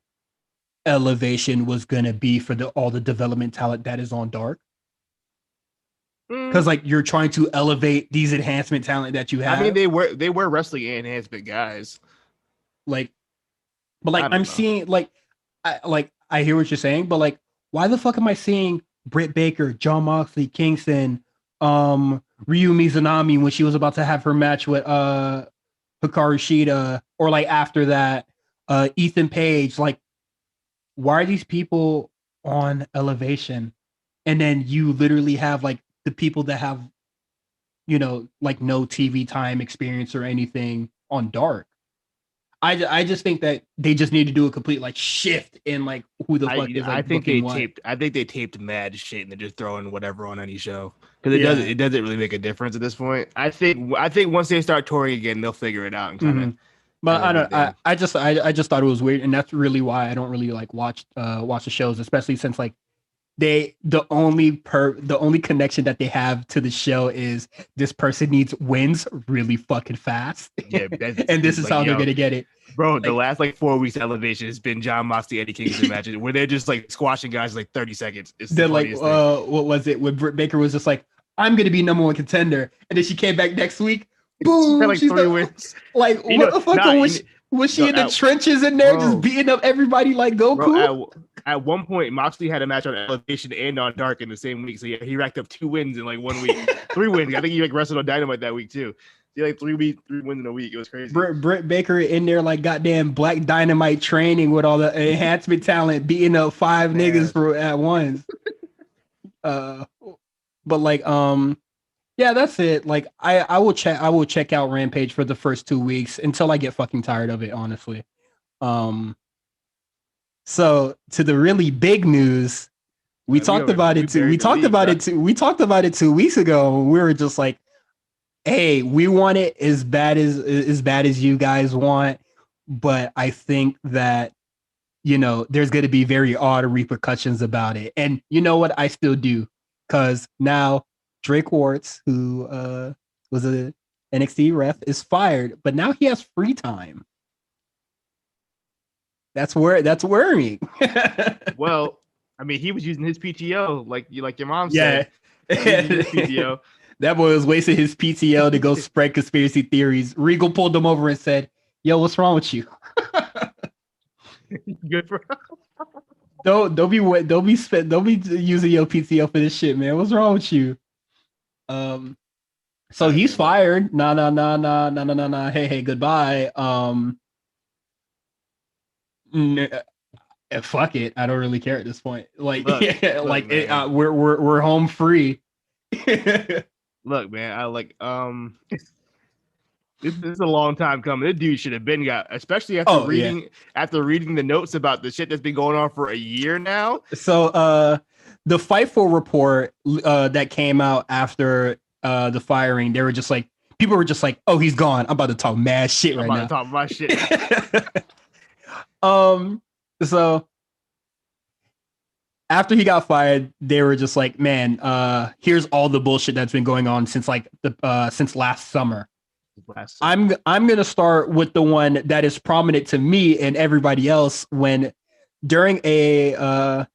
Elevation was gonna be for all the development talent that is on Dark? Because like you're trying to elevate these enhancement talent that you have. I mean, they were wrestling enhancement guys. Like, but like I'm seeing I hear what you're saying, but like, why the fuck am I seeing Britt Baker, Jon Moxley, Kingston, Ryu Mizunami when she was about to have her match with Hikaru Shida, or like after that, Ethan Page? Like, why are these people on Elevation? And then you literally have like the people that have, like no TV time experience or anything on Dark. I just think that they just need to do a complete like shift in like who the fuck is. Like, I think they taped mad shit and they're just throwing whatever on any show because it doesn't really make a difference at this point. I think once they start touring again, they'll figure it out and kind of. But I just thought it was weird, and that's really why I don't really like watch the shows, especially since like the only connection that they have to the show is this person needs wins really fucking fast. Yeah, and this is like, how they're gonna get it. Bro, like, the last like 4 weeks Elevation has been Jon Moxley, Eddie Kingston matches where they're just like squashing guys like 30 seconds. It's they're like, what was it when Britt Baker was just like, I'm gonna be number one contender, and then she came back next week. Boom! Like 3 wins. Like, what the fuck? Was she in the trenches in there, just beating up everybody like Goku? At one point, Moxley had a match on Elevation and on Dark in the same week, so he racked up 2 wins in like 1 week. 3 wins. I think he like wrestled on Dynamite that week too. He had like 3 wins in a week. It was crazy. Britt Baker in there like goddamn Black Dynamite training with all the enhancement talent, beating up 5 niggas at once. But like yeah, that's it. Like I will check out Rampage for the first 2 weeks until I get fucking tired of it, honestly. So to the really big news, we talked about it 2 weeks ago. We were just like, hey, we want it as bad as you guys want, but I think that there's going to be very odd repercussions about it. And you know what? I still do, because now Drake Wuertz, who was a NXT ref, is fired, but now he has free time. That's worrying. Well, I mean, he was using his PTO, like your mom said. Yeah, PTO. That boy was wasting his PTO to go spread conspiracy theories. Regal pulled him over and said, "Yo, what's wrong with you?" Good for. Don't be using your PTO for this shit, man. What's wrong with you? So he's fired. Nah. Hey, goodbye. Fuck it. I don't really care at this point. Like, we're home free. Look, man. I like This is a long time coming. This dude should have been got, especially after reading the notes about the shit that's been going on for a year now. So the Fightful report that came out after the firing, they were just like, people were just like, oh, he's gone. I'm about to talk mad shit right now. I'm about to talk my shit. So after he got fired, they were just like, man, here's all the bullshit that's been going on since since last summer. I'm gonna start with the one that is prominent to me and everybody else. When during the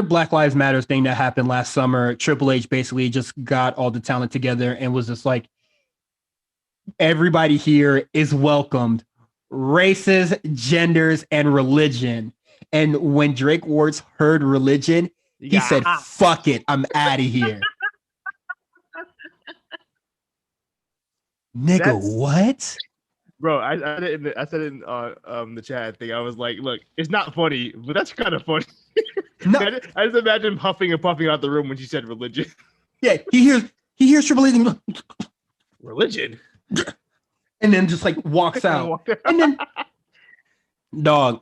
Black Lives Matter thing that happened last summer, Triple H basically just got all the talent together and was just like, everybody here is welcomed, races, genders, and religion. And when Drake Wuertz heard religion, he said, "Fuck it, I'm out of here." Nigga, what? Bro, I said it in the chat thing. I was like, look, it's not funny, but that's kind of funny. No. I just imagine him huffing and puffing out the room when she said religion. Yeah, he hears Triple H religion, and then just like walks out. And then, dog,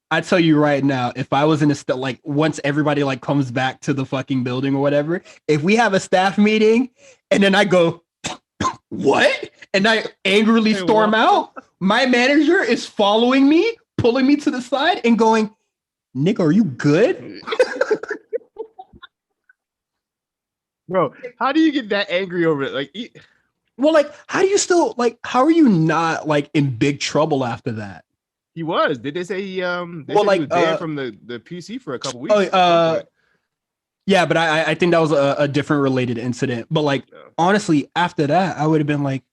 I tell you right now, if I was in a like once everybody like comes back to the fucking building or whatever, if we have a staff meeting and then I go what? And I angrily storm out. My manager is following me, pulling me to the side and going, Nick, are you good? Bro, how do you get that angry over it? Like, well, like, how do you still like? How are you not like in big trouble after that? he was. Did they say he? They well, said like he was banned from the PC for a couple weeks. Yeah, but I think that was a different related incident. But like, honestly, after that, I would have been like,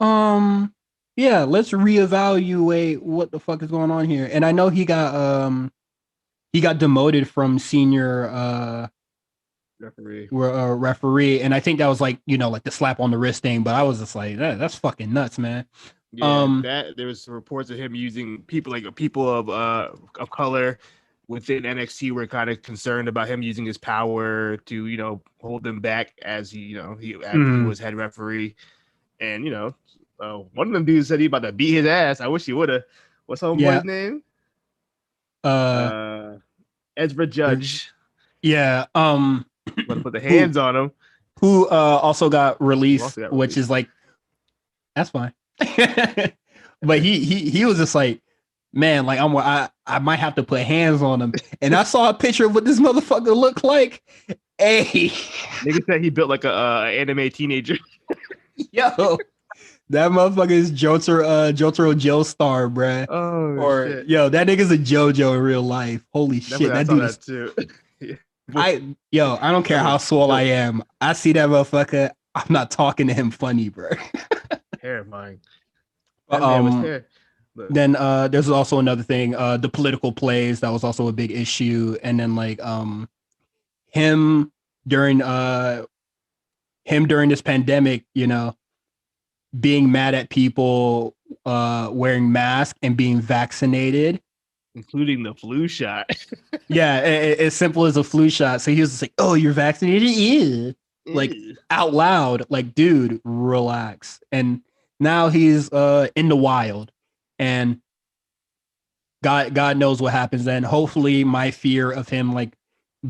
yeah, let's reevaluate what the fuck is going on here. And I know he got demoted from senior referee, and I think that was like, you know, like the slap on the wrist thing. But I was just like, that's fucking nuts, man. Yeah, that there was reports of him using people of color within NXT were kind of concerned about him using his power to, you know, hold them back as he was head referee. And, you know, one of them dudes said he about to beat his ass. I wish he would have. What's homeboy's name? Ezra Judge. Yeah. Want to put the hands on him. Who also got released, which is like, that's fine. But he was just like, man, like I might have to put hands on him. And I saw a picture of what this motherfucker looked like. Hey, nigga said he built like a anime teenager. Yo, that motherfucker is Jotaro Joestar, bruh. Oh, or shit. Yo, that nigga's a JoJo in real life. Holy shit, that dude is too. I don't care how swole I am. I see that motherfucker. I'm not talking to him funny, bro. Terrifying. Then there's also another thing, the political plays, that was also a big issue. And then like him during this pandemic, you know, being mad at people wearing masks and being vaccinated, including the flu shot. Yeah, as simple as a flu shot. So he was just like, oh, you're vaccinated? Yeah. Like out loud, like, dude, relax. And now he's in the wild, and God knows what happens then. Hopefully my fear of him like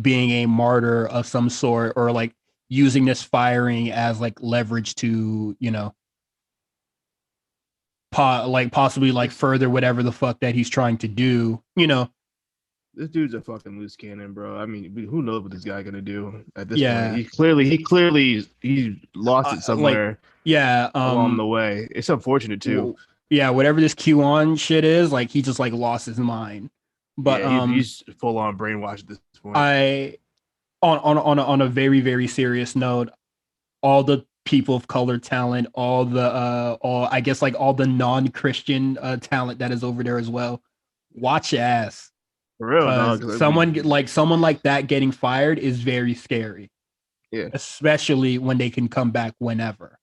being a martyr of some sort, or like using this firing as like leverage to, you know, possibly like further whatever the fuck that he's trying to do, you know. This dude's a fucking loose cannon, bro. I mean, who knows what this guy gonna do at this point? He lost it somewhere. Along the way. It's unfortunate too. Yeah, whatever this QAnon shit is, like he just like lost his mind. But he's full on brainwashed at this point. On a very, very serious note, all the people of color talent, all the non-Christian talent that is over there as well, watch your ass. For real, someone like that getting fired is very scary. Yeah, especially when they can come back whenever.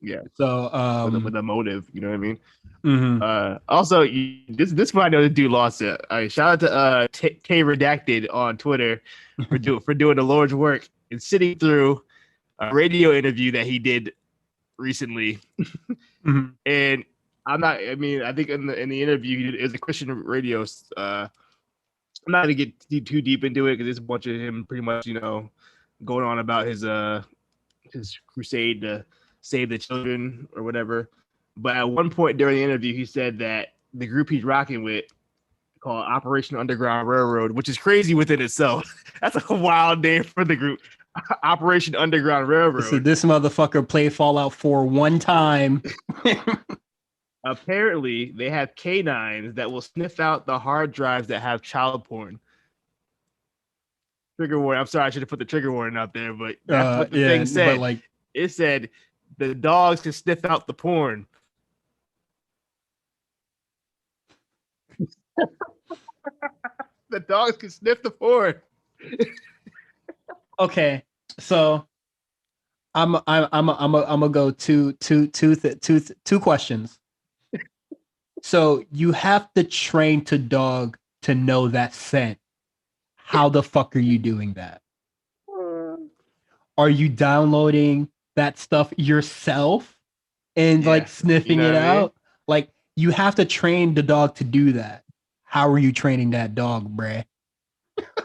Yeah. So with a motive, you know what I mean? Mm-hmm. Also, this one I know the dude lost it. Shout out to K Redacted on Twitter for doing the Lord's work and sitting through a radio interview that he did recently. Mm-hmm. And I think in the interview, it was a Christian radio. I'm not gonna get too deep into it because it's a bunch of him pretty much, you know, going on about his crusade to save the children or whatever. But at one point during the interview, he said that the group he's rocking with, called Operation Underground Railroad, which is crazy within itself. That's a wild name for the group. Operation Underground Railroad. So this motherfucker played Fallout 4 one time. Apparently, they have canines that will sniff out the hard drives that have child porn. Trigger warning. I'm sorry, I should have put the trigger warning out there, but that's what the thing said. Like, it said the dogs can sniff out the porn. The dogs can sniff the porn. Okay, so I'm gonna go two questions. So you have to train to dog to know that scent. How the fuck are you doing that? Are you downloading that stuff yourself and like sniffing it out? Like, you have to train the dog to do that. How are you training that dog, bruh?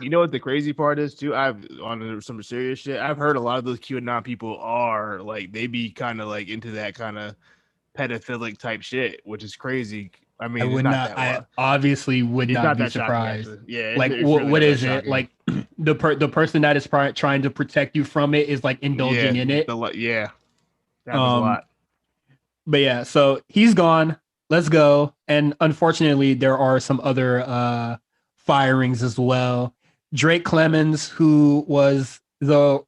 You know what the crazy part is too? I've on some serious shit. I've heard a lot of those QAnon people are like they be kind of like into that kind of pedophilic type shit, which is crazy. I I mean, it's would not not. that I wild. obviously would It's not not be that shocking, surprised. actually. Yeah, Like, it's really what not that is it? shocking. Like, the person that is trying to protect you from it is like indulging in it. Yeah, that happens a Um, lot. but yeah, so he's gone. Let's go. And unfortunately, there are some other firings as well. Drake Clemens, who was the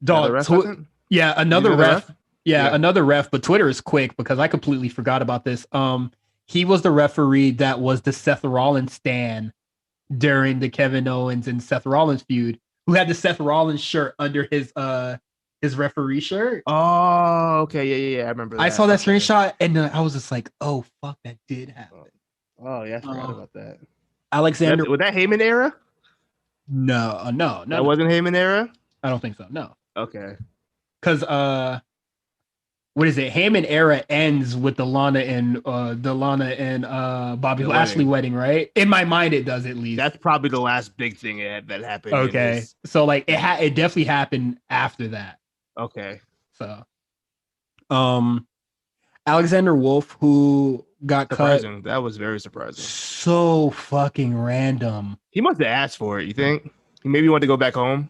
Another dog. ref, wasn't? Yeah, another Another ref. ref? Yeah, Yeah. another ref. But Twitter is quick because I completely forgot about this. He was the referee that was the Seth Rollins stan during the Kevin Owens and Seth Rollins feud, who had the Seth Rollins shirt under his referee shirt. Oh, okay. Yeah. I remember that. I saw that Okay. screenshot and I was just like, "Oh fuck, that did happen." Oh, yeah, I forgot about that. Alexander, Was that Heyman era? no, That wasn't Heyman era? I don't think so. No, Okay. because what is it? Heyman era ends with the Lana and Bobby The Lashley wedding. wedding, right? In my mind, it does at least. That's probably the last big thing that happened. Okay, so like it definitely happened after that. Okay. So, Alexander Wolf, who got Surprising. cut, That was very surprising. so fucking random. He must have asked for it, you think? He maybe wanted to go back home?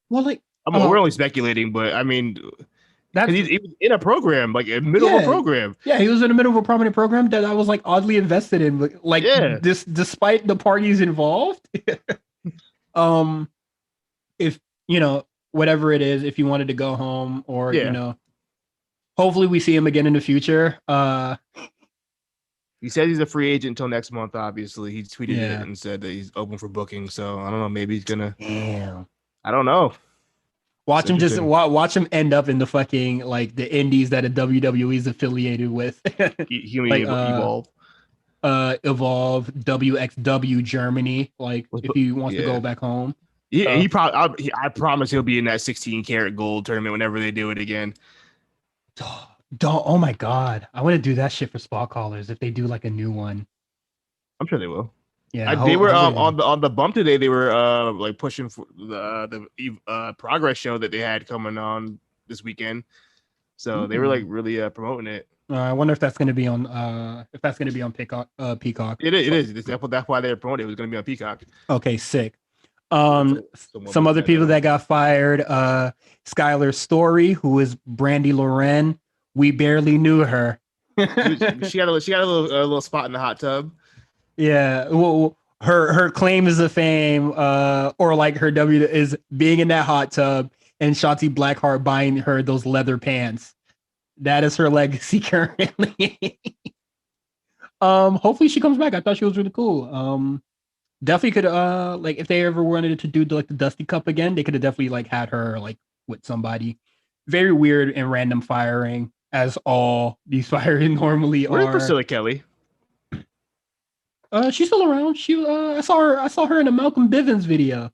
Well, like, We're only speculating, but I mean, that's he was in a program, like in the middle of a program. Yeah, he was in the middle of a prominent program that I was like oddly invested in. Like, this, despite the parties involved. If whatever it is, if you wanted to go home or hopefully we see him again in the future. He said he's a free agent until next month. Obviously, he tweeted it and said that he's open for booking. So I don't know. Maybe he's gonna. Damn. I don't know. Watch him watch him end up in the fucking like the indies that a WWE is affiliated with. He like, Evolve. Evolve, WXW Germany. Like if he wants to go back home. He probably. I promise he'll be in that 16 karat gold tournament whenever they do it again. Oh my god, I want to do that shit for spot callers if they do like a new one. I'm sure they will. Yeah, they were on the bump today. They were like pushing for the progress show that they had coming on this weekend. So they were like really promoting it. I wonder if that's going to be on Peacock. It is. That's why they're promoting it. It was going to be on Peacock. Okay, sick. Some other people that got fired. Skylar Story, who is Brandy Loren. We barely knew her. she got a little spot in the hot tub. Yeah, well, her claim is a fame, or like her W is being in that hot tub and Shotzi Blackheart buying her those leather pants. That is her legacy currently. Hopefully she comes back. I thought she was really cool. Definitely could like if they ever wanted to do like the Dusty Cup again, they could have definitely like had her like with somebody. Very weird and random firing, as all these firings normally are. Where's Priscilla Kelly? She's still around. I saw her in a Malcolm Bivens video.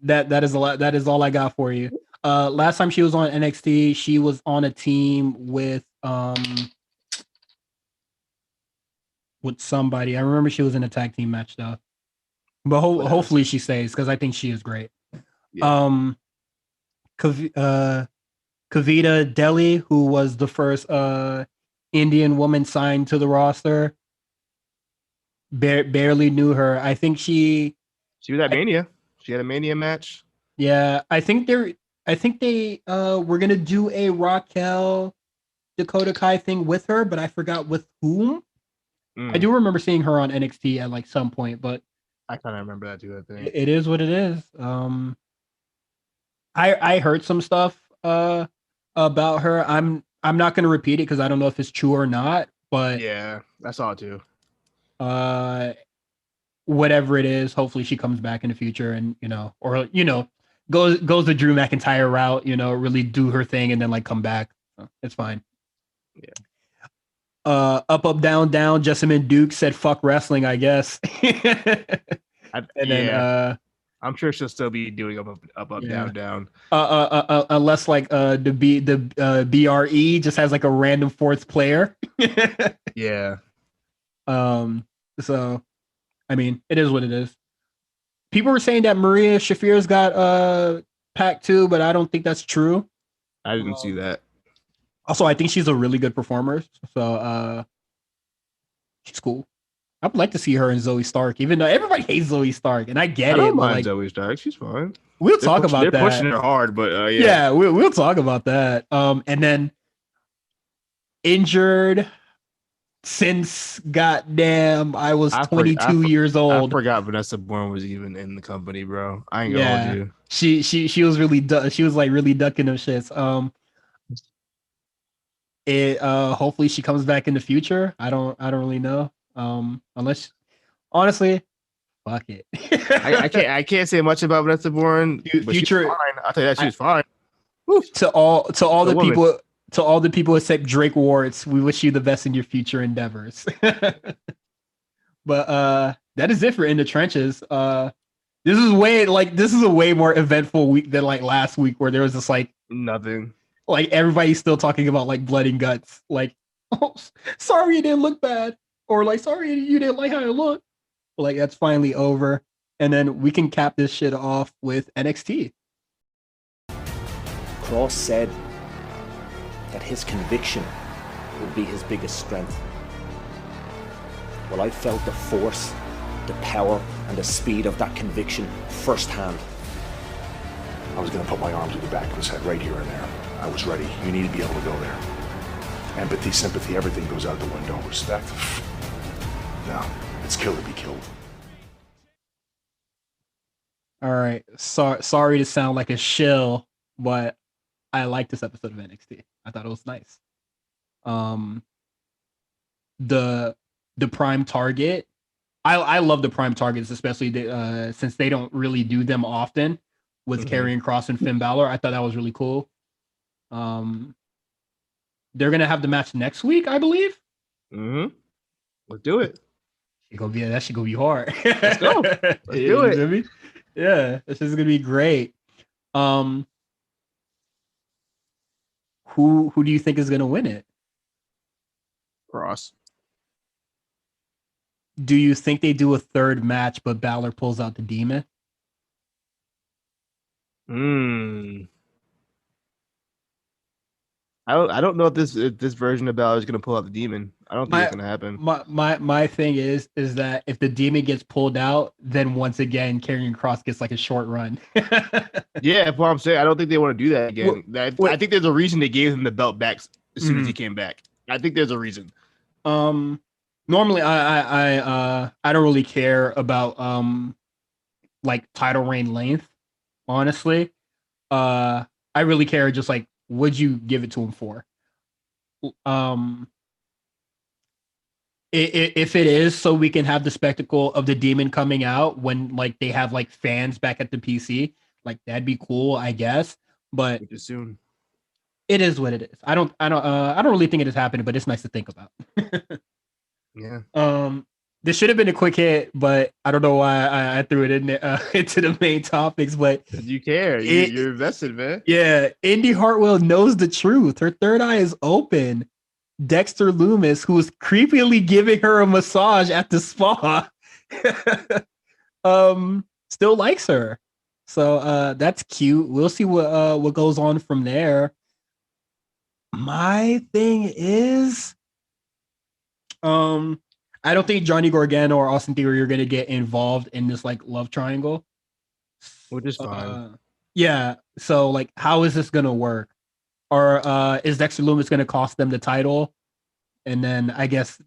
That is a lot. That is all I got for you. Last time she was on NXT, she was on a team with somebody. I remember she was in a tag team match though. But hopefully she stays because I think she is great. Yeah. Kavita Deli, who was the first Indian woman signed to the roster. Barely knew her. I think she was at Mania. She had a Mania match. Yeah, I think they were gonna do a Raquel Dakota Kai thing with her, but I forgot with whom. I do remember seeing her on NXT at like some point, but I kind of remember that too. I think it is what it is. I heard some stuff about her. I'm not gonna repeat it because I don't know if it's true or not. But yeah, I saw it too. Whatever it is, hopefully she comes back in the future and goes the Drew McIntyre route, really do her thing and then like come back. It's fine. Yeah. Up, down, down. Jessamine Duke said fuck wrestling, I guess. Then I'm sure she'll still be doing up, down, down. Unless like the BRE just has like a random fourth player. Yeah. So I mean, it is what it is. People were saying that Maria Shafir's got packed too, but I don't think that's true. I didn't see that. Also, I think she's a really good performer, so she's cool. I would like to see her and Zoey Stark, even though everybody hates Zoey Stark, and I get I don't it. But mind like, Zoey Stark. She's fine. we'll talk about They're that. pushing her hard, but yeah. Yeah, we'll talk about that. And then injured since goddamn I was 22 years I old. forgot Vanessa Bourne was even in the company, bro. I ain't gonna hold you. She was really she was like really ducking them shits. Hopefully she comes back in the future. I don't really know. Unless honestly, fuck it. I can't say much about Vanessa Bourne. But she's fine. I'll tell you that she's fine. Woo. To all the woman. people, to all the people except Drake Wuertz, we wish you the best in your future endeavors. But that is it for In the Trenches. This is a way more eventful week than like last week, where there was just like nothing. Like everybody's still talking about like blood and guts. Like, oh, sorry it didn't look bad, or like sorry you didn't like how it looked. Like that's finally over, and then we can cap this shit off with NXT. Cross said that his conviction would be his biggest strength. Well, I felt the force, the power, and the speed of that conviction firsthand. I was going to put my arm to the back of his head right here and there. I was ready. You need to be able to go there. Empathy, sympathy, everything goes out the window. Respect? No, it's kill to be killed. All right. Sorry to sound like a shill, but I like this episode of NXT. I thought it was nice. The prime target. I love the prime targets, especially since they don't really do them often with Karrion Kross and Finn Balor. I thought that was really cool. They're gonna have the match next week, I believe. Let's do it. That should go be hard. Let's go. Let's do it. Yeah, this is gonna be great. Who do you think is gonna win it? Kross. Do you think they do a third match, but Balor pulls out the demon? I don't know if this version of Balor is going to pull out the demon. I don't think it's going to happen. My thing is that if the demon gets pulled out, then once again Karrion Kross gets like a short run. Yeah, that's what I'm saying. I don't think they want to do that again. I think there's a reason they gave him the belt back as soon as he came back. I think there's a reason. Normally I don't really care about like title reign length. Honestly, I really care just like, would you give it to him for? If it is so we can have the spectacle of the demon coming out when like they have like fans back at the PC, like that'd be cool, I guess. But too soon. It is what it is. I don't really think it is happening, but it's nice to think about. Yeah. This should have been a quick hit, but I don't know why I threw it in there, into the main topics. But you care, you're invested, man. Yeah, Indy Hartwell knows the truth. Her third eye is open. Dexter Loomis, who was creepily giving her a massage at the spa, still likes her. So that's cute. We'll see what goes on from there. My thing is, I don't think Johnny Gargano or Austin Theory are going to get involved in this like love triangle, which is fine. Yeah. So like, how is this going to work? Or is Dexter Loomis going to cost them the title? And then I guess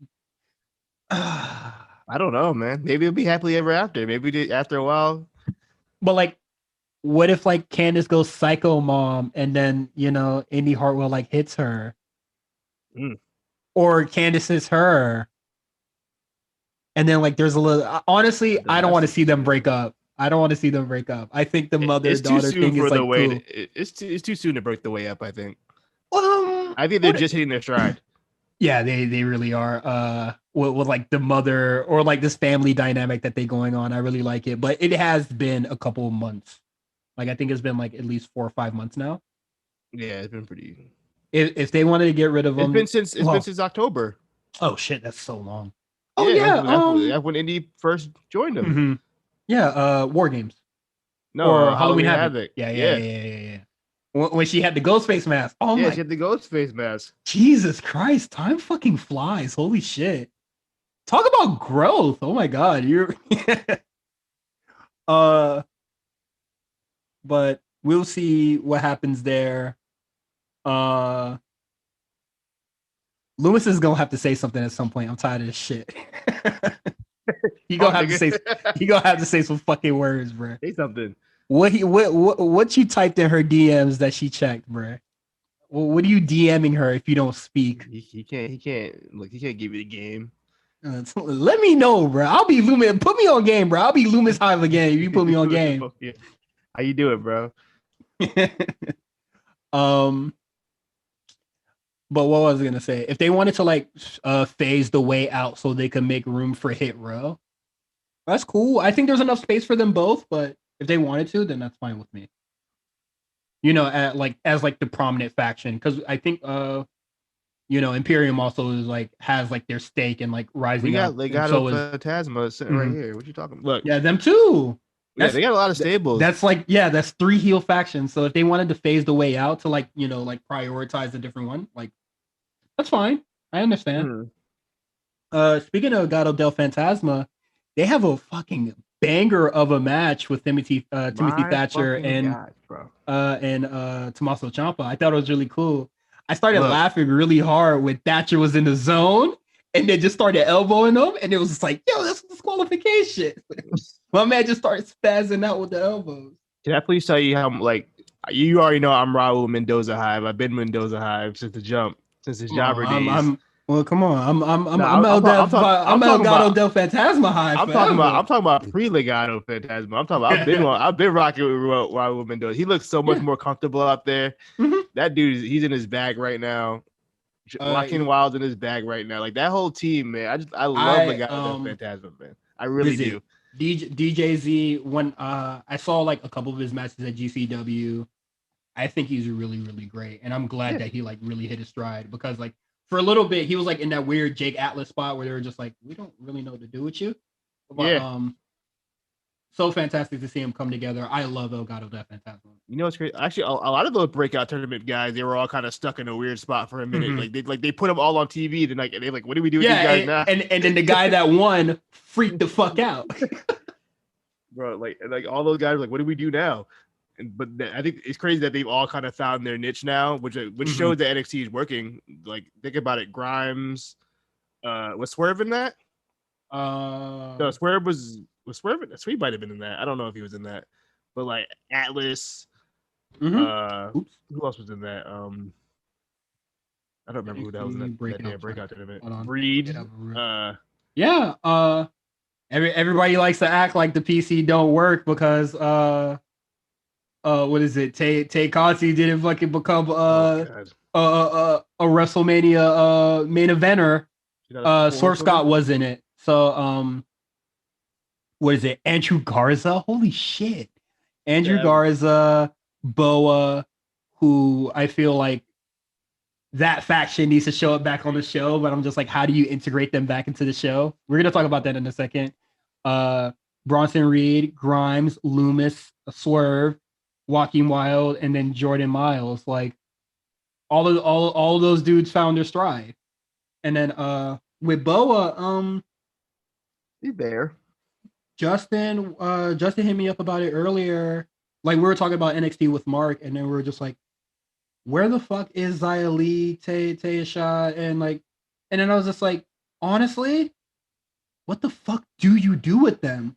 I don't know, man. Maybe it'll be happily ever after. Maybe after a while. But like, what if like Candace goes psycho mom and then Indy Hartwell like hits her, or Candace is her? And then like there's a little. Honestly, I don't want to see them break up. I think the mother-daughter thing is like cool. It's too soon to break the way up. I think. I think they're just hitting their stride. Yeah, they really are. With like the mother or like this family dynamic that they going on, I really like it. But it has been a couple of months. Like I think it's been like at least 4 or 5 months now. Yeah, it's been pretty. If they wanted to get rid of them, it's been since October. Oh shit, that's so long. Oh yeah, that's when Indy first joined them. Yeah, War Games. No, Or Halloween Havoc. Havoc. Yeah. When she had the ghost face mask. Oh Yeah, my she had the ghost face mask. Jesus Christ, time fucking flies. Holy shit. Talk about growth. Oh my god, you're but we'll see what happens there. Loomis is gonna have to say something at some point. I'm tired of this shit. He gonna have to say some fucking words, bro. Say something. What you typed in her DMs that she checked, bro? What are you DMing her if you don't speak? He can't. Look, he can't give you the game. Let me know, bro. I'll be Loomis. Put me on game, bro. I'll be Loomis Hive again if you put me on game. How you doing, bro? But what was I gonna say? If they wanted to like phase the way out so they could make room for Hit Row, that's cool. I think there's enough space for them both, but if they wanted to, then that's fine with me. You know, as the prominent faction, because I think Imperium also is has their stake in rising up. They got Phantasma sitting right here. What you talking about? Look, yeah, them too. They got a lot of stables. That's that's 3 heel factions. So if they wanted to phase the way out to prioritize a different one, that's fine. I understand. Speaking of Gato del Fantasma, they have a fucking banger of a match with Timothy Thatcher and Tommaso Ciampa. I thought it was really cool. I started laughing really hard when Thatcher was in the zone and they just started elbowing him, and it was just like, yo, that's disqualification. My man just started spazzing out with the elbows. Can I please tell you how you already know I'm Raul Mendoza Hive. I've been Mendoza Hive since the jump, since his jobber days. Well, come on. I'm El Gato del Fantasma Hive. I'm talking about pre-Legato Fantasma. I've been rocking with Raul Mendoza. He looks so much more comfortable out there. Mm-hmm. That dude, he's in his bag right now. Joaquin Wild's in his bag right now. That whole team, man. I love Legato del Fantasma, man. I really do. DJZ, when I saw a couple of his matches at GCW, I think he's really, really great, and I'm glad that he really hit his stride, because for a little bit he was in that weird Jake Atlas spot where they were just we don't really know what to do with you. But, so fantastic to see him come together. I love El Gato del Fantasma. You know what's great? Actually, a lot of those breakout tournament guys, they were all kind of stuck in a weird spot for a minute. Mm-hmm. They put them all on TV, and they're like, what do we do with these guys now? And then the guy that won freaked the fuck out. Bro, all those guys are what do we do now? But I think it's crazy that they've all kind of found their niche now, which shows that NXT is working. Think about it. Grimes, was Swerve in that? No, Swerve was Swerve. Sweet might have been in that. I don't know if he was in that, but Atlas. Mm-hmm. Who else was in that? I don't remember who that was in that breakout tournament. Reed. Everybody likes to act like the PC don't work because what is it? Tay Conti didn't fucking become a WrestleMania main eventer. Swerve Scott was in it. So what is it? Andrew Garza? Holy shit. Andrew Garza, Boa, who I feel that faction needs to show up back on the show, but I'm just how do you integrate them back into the show? We're gonna talk about that in a second. Bronson Reed, Grimes, Loomis, Swerve, Joaquin Wild, and then Jordan Miles. All those dudes found their stride. And then with Boa, he's there. Justin hit me up about it earlier. We were talking about NXT with Mark, and then we were just where the fuck is Xia Li, Taysha, and then I was just honestly, what the fuck do you do with them?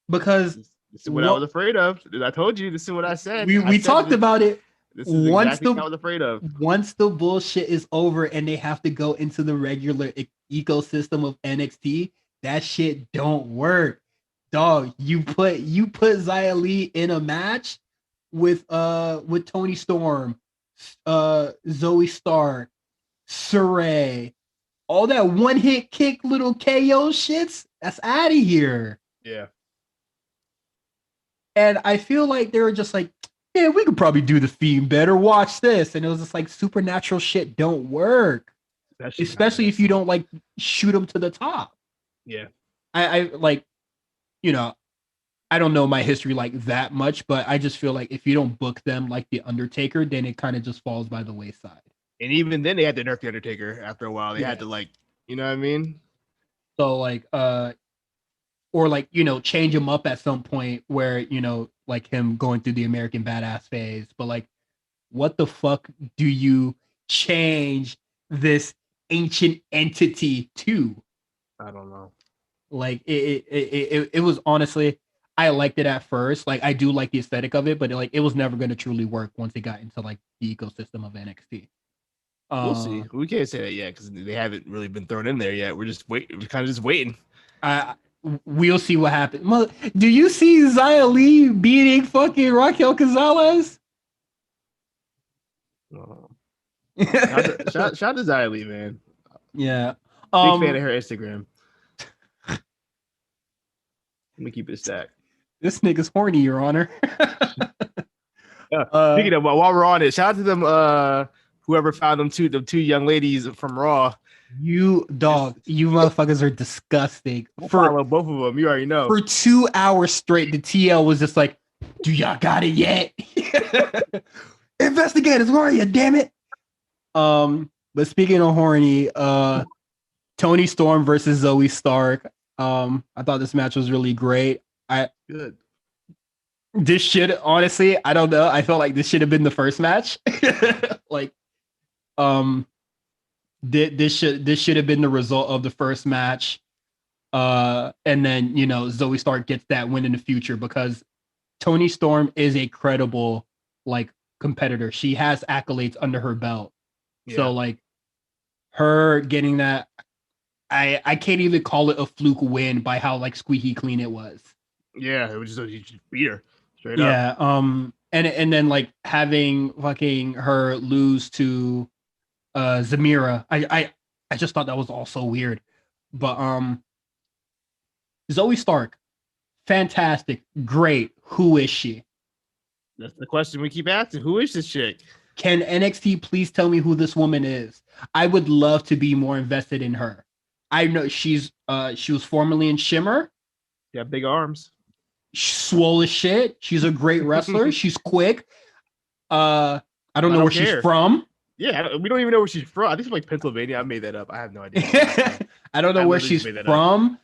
Because this is what I was afraid of. I told you, this is what I said. We talked about it. This is exactly what I was afraid of. Once the bullshit is over and they have to go into the regular ecosystem of NXT, that shit don't work. Dog, you put Xia Li in a match with Toni Storm, Zoey Stark, Saray, all that one hit kick little KO shits, that's out of here. Yeah. And I feel they were just yeah, we could probably do the Fiend better. Watch this. And it was just supernatural shit don't work. Especially if you don't shoot them to the top. Yeah. I I don't know my history like that much, but I just feel like if you don't book them like the Undertaker, then it kind of just falls by the wayside. And even then, they had to nerf the Undertaker after a while. They had to like, you know what I mean? So like, or like, you know, change him up at some point where, you know, like him going through the American Badass phase. But like, what the fuck do you change this ancient entity to? I don't know. Like it was honestly, I liked it at first. Like I do like the aesthetic of it, but it was never going to truly work once it got into like the ecosystem of NXT. We'll see. We can't say that yet because they haven't really been thrown in there yet. We're just waiting. We're kind of just waiting. We'll see what happens. Do you see Xia Li beating fucking Raquel Gonzalez? Shout to Xia Li, man. Yeah. Big fan of her Instagram. Let me keep it stacked. This nigga's horny, Your Honor. Speaking of, while we're on it, shout out to them. Whoever found them two young ladies from Raw. You motherfuckers are disgusting. Follow both of them. You already know. For 2 hours straight, the TL was just like, "Do y'all got it yet? Investigators, where are you? Damn it!" But speaking of horny, Toni Storm versus Zoey Stark. I thought this match was really great. Good. This should honestly, I don't know. I felt like this should have been the first match. Like, this should have been the result of the first match. And then, you know, Zoey Stark gets that win in the future because Toni Storm is a credible like competitor. She has accolades under her belt. Yeah. So like her getting that, I can't even call it a fluke win by how like squeaky clean it was. Yeah, it was just you just beat her straight up. Yeah. And then like having fucking her lose to Zamira, I just thought that was all so weird. But Zoey Stark, fantastic, great. Who is she? That's the question we keep asking. Who is this chick? Can NXT please tell me who this woman is? I would love to be more invested in her. I know she was formerly in Shimmer. Yeah, big arms. She's swole as shit. She's a great wrestler. She's quick. I don't know where she's from. Yeah, we don't even know where she's from. I think it's like Pennsylvania. I made that up. I have no idea. I don't know where she's from.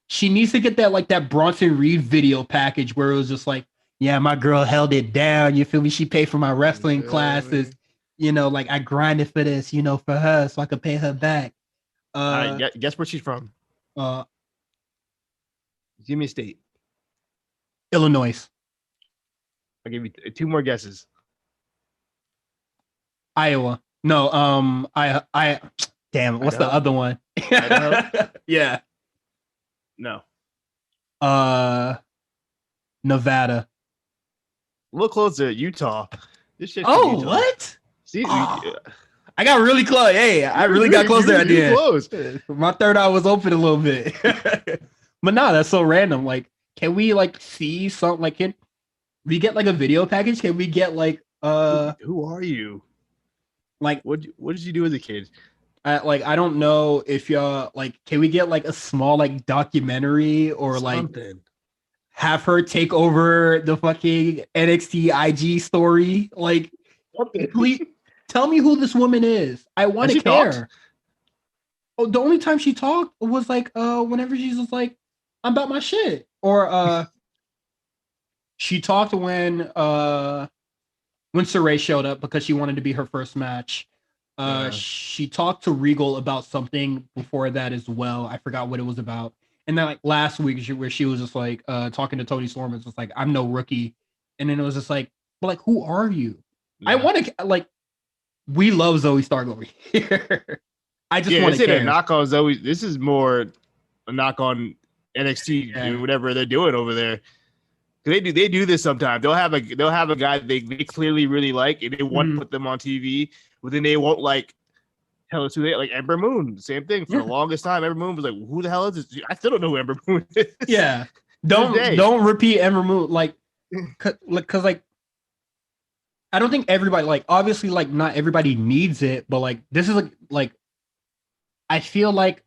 She needs to get that Bronson Reed video package where it was just like, yeah, my girl held it down. You feel me? She paid for my wrestling classes. You know, like I grinded for this, you know, for her so I could pay her back. Guess where she's from? Give me a state. Illinois. I'll give you two more guesses. Iowa. No, I damn, what's the other one? Yeah. No. Nevada. A little closer, Utah. This shit. Oh, Utah. What? See, I got really close. Hey, I really got close there at the end. Close. My third eye was open a little bit. But no, that's so random. Like, can we like see something? Like, can we get like a video package? Can we get like who are you? Like, what did you do as a kid? I don't know if y'all like. Can we get like a small like documentary or something? Like have her take over the fucking NXT IG story? Like, please tell me who this woman is. I want to care. Talked? Oh, the only time she talked was like whenever she's just like, I'm about my shit. Or she talked when Saray showed up because she wanted to be her first match. She talked to Regal about something before that as well. I forgot what it was about. And then like last week where she was just like talking to Toni Storm, it's just like, I'm no rookie. And then it was just like, but like, who are you? Yeah. I want to like, we love Zoey Stark over here. I just want to care. A knock on Zoey. This is more a knock on NXT and whatever they're doing over there. They do this sometimes. They'll have a guy they clearly really like, and they want to put them on TV, but then they won't like tell us who they like. Ember Moon, same thing. For the longest time, Ember Moon was like, "Who the hell is this?" I still don't know who Ember Moon is. Yeah, don't repeat Ember Moon like, cause like, I don't think everybody like obviously like not everybody needs it, but like this is like I feel like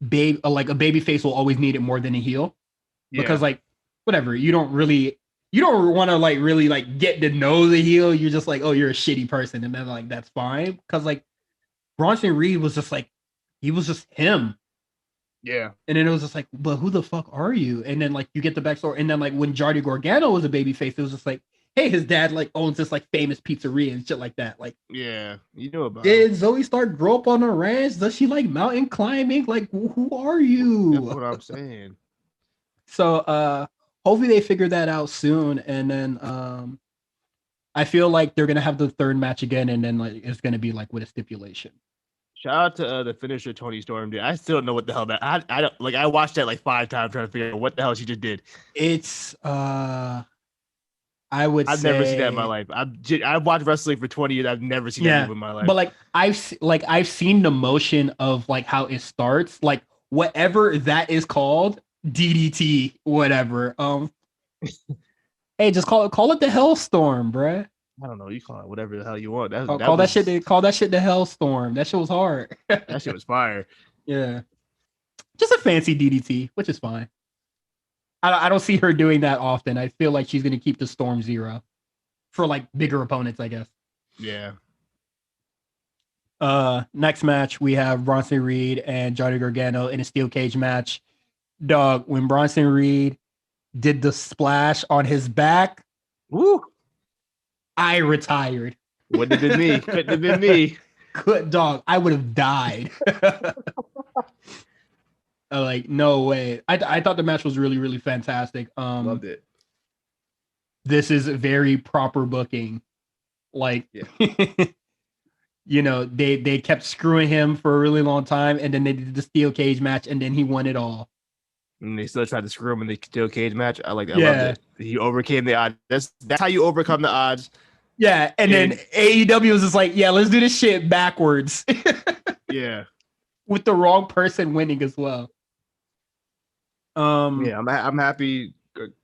a baby face will always need it more than a heel because like whatever. You don't want to like really like get to know the heel. You're just like, oh, you're a shitty person, and then like that's fine because like Bronson Reed was just like he was just him. Yeah. And then it was just like, but who the fuck are you? And then like you get the backstory, and then like when Johnny Gargano was a babyface, it was just like, hey, his dad like owns this like famous pizzeria and shit like that. Like, yeah, you know about. Did Zoey Stark grow up on a ranch? Does she like mountain climbing? Like, who are you? That's what I'm saying. So hopefully they figure that out soon, and then I feel like they're gonna have the third match again, and then like it's gonna be like with a stipulation. Shout out to the finisher Tony Storm did. I still don't know what the hell that I don't like. I watched that like 5 times trying to figure out what the hell she just did. It's I've never seen that in my life. I've watched wrestling for 20 years. I've never seen that move in my life. But like I've seen the motion of like how it starts, like whatever that is called, DDT, whatever. Hey, just call it the Hellstorm, bruh. I don't know. You call it whatever the hell you want. Call that shit the Hellstorm. That shit was hard. That shit was fire. Yeah, just a fancy DDT, which is fine. I don't see her doing that often. I feel like she's gonna keep the Storm 0 for like bigger opponents, I guess. Yeah. Next match we have Bronson Reed and Johnny Gargano in a steel cage match. Dog, when Bronson Reed did the splash on his back, woo, I retired. Wouldn't have been me. Couldn't have been me. Good dog. I would have died. Like, no way. I thought the match was really, really fantastic. Loved it. This is very proper booking. Like, yeah. You know, they kept screwing him for a really long time, and then they did the steel cage match, and then he won it all. And they still tried to screw him in the steel cage match. I like that. Yeah. I loved it. He overcame the odds. That's how you overcome the odds. Yeah, and then AEW was just like, yeah, let's do this shit backwards. Yeah. With the wrong person winning as well. Yeah, I'm happy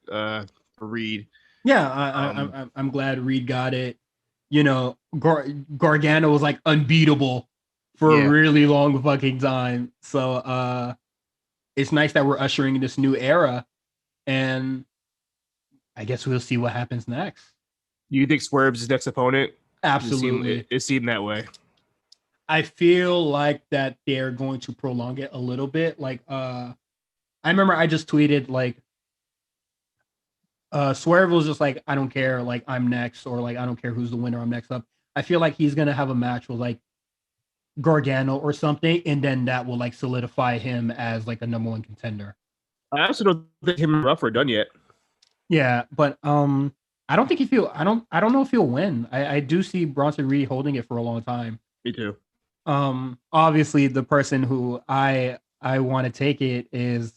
for Reed. Yeah, I'm glad Reed got it. You know, Gargano was like unbeatable for a really long fucking time. So it's nice that we're ushering in this new era, and I guess we'll see what happens next. You think Swerve's his next opponent? Absolutely. It seemed that way. I feel like that they're going to prolong it a little bit. Like, I remember I just tweeted like, Swerve was just like, I don't care, like I'm next, or like I don't care who's the winner, I'm next up. I feel like he's gonna have a match with like Gargano or something, and then that will like solidify him as like a number 1 contender. I also don't think him and Ruff are done yet. Yeah, but I don't think I don't know if he'll win. I do see Bronson Reed holding it for a long time. Me too. Obviously the person who I want to take it is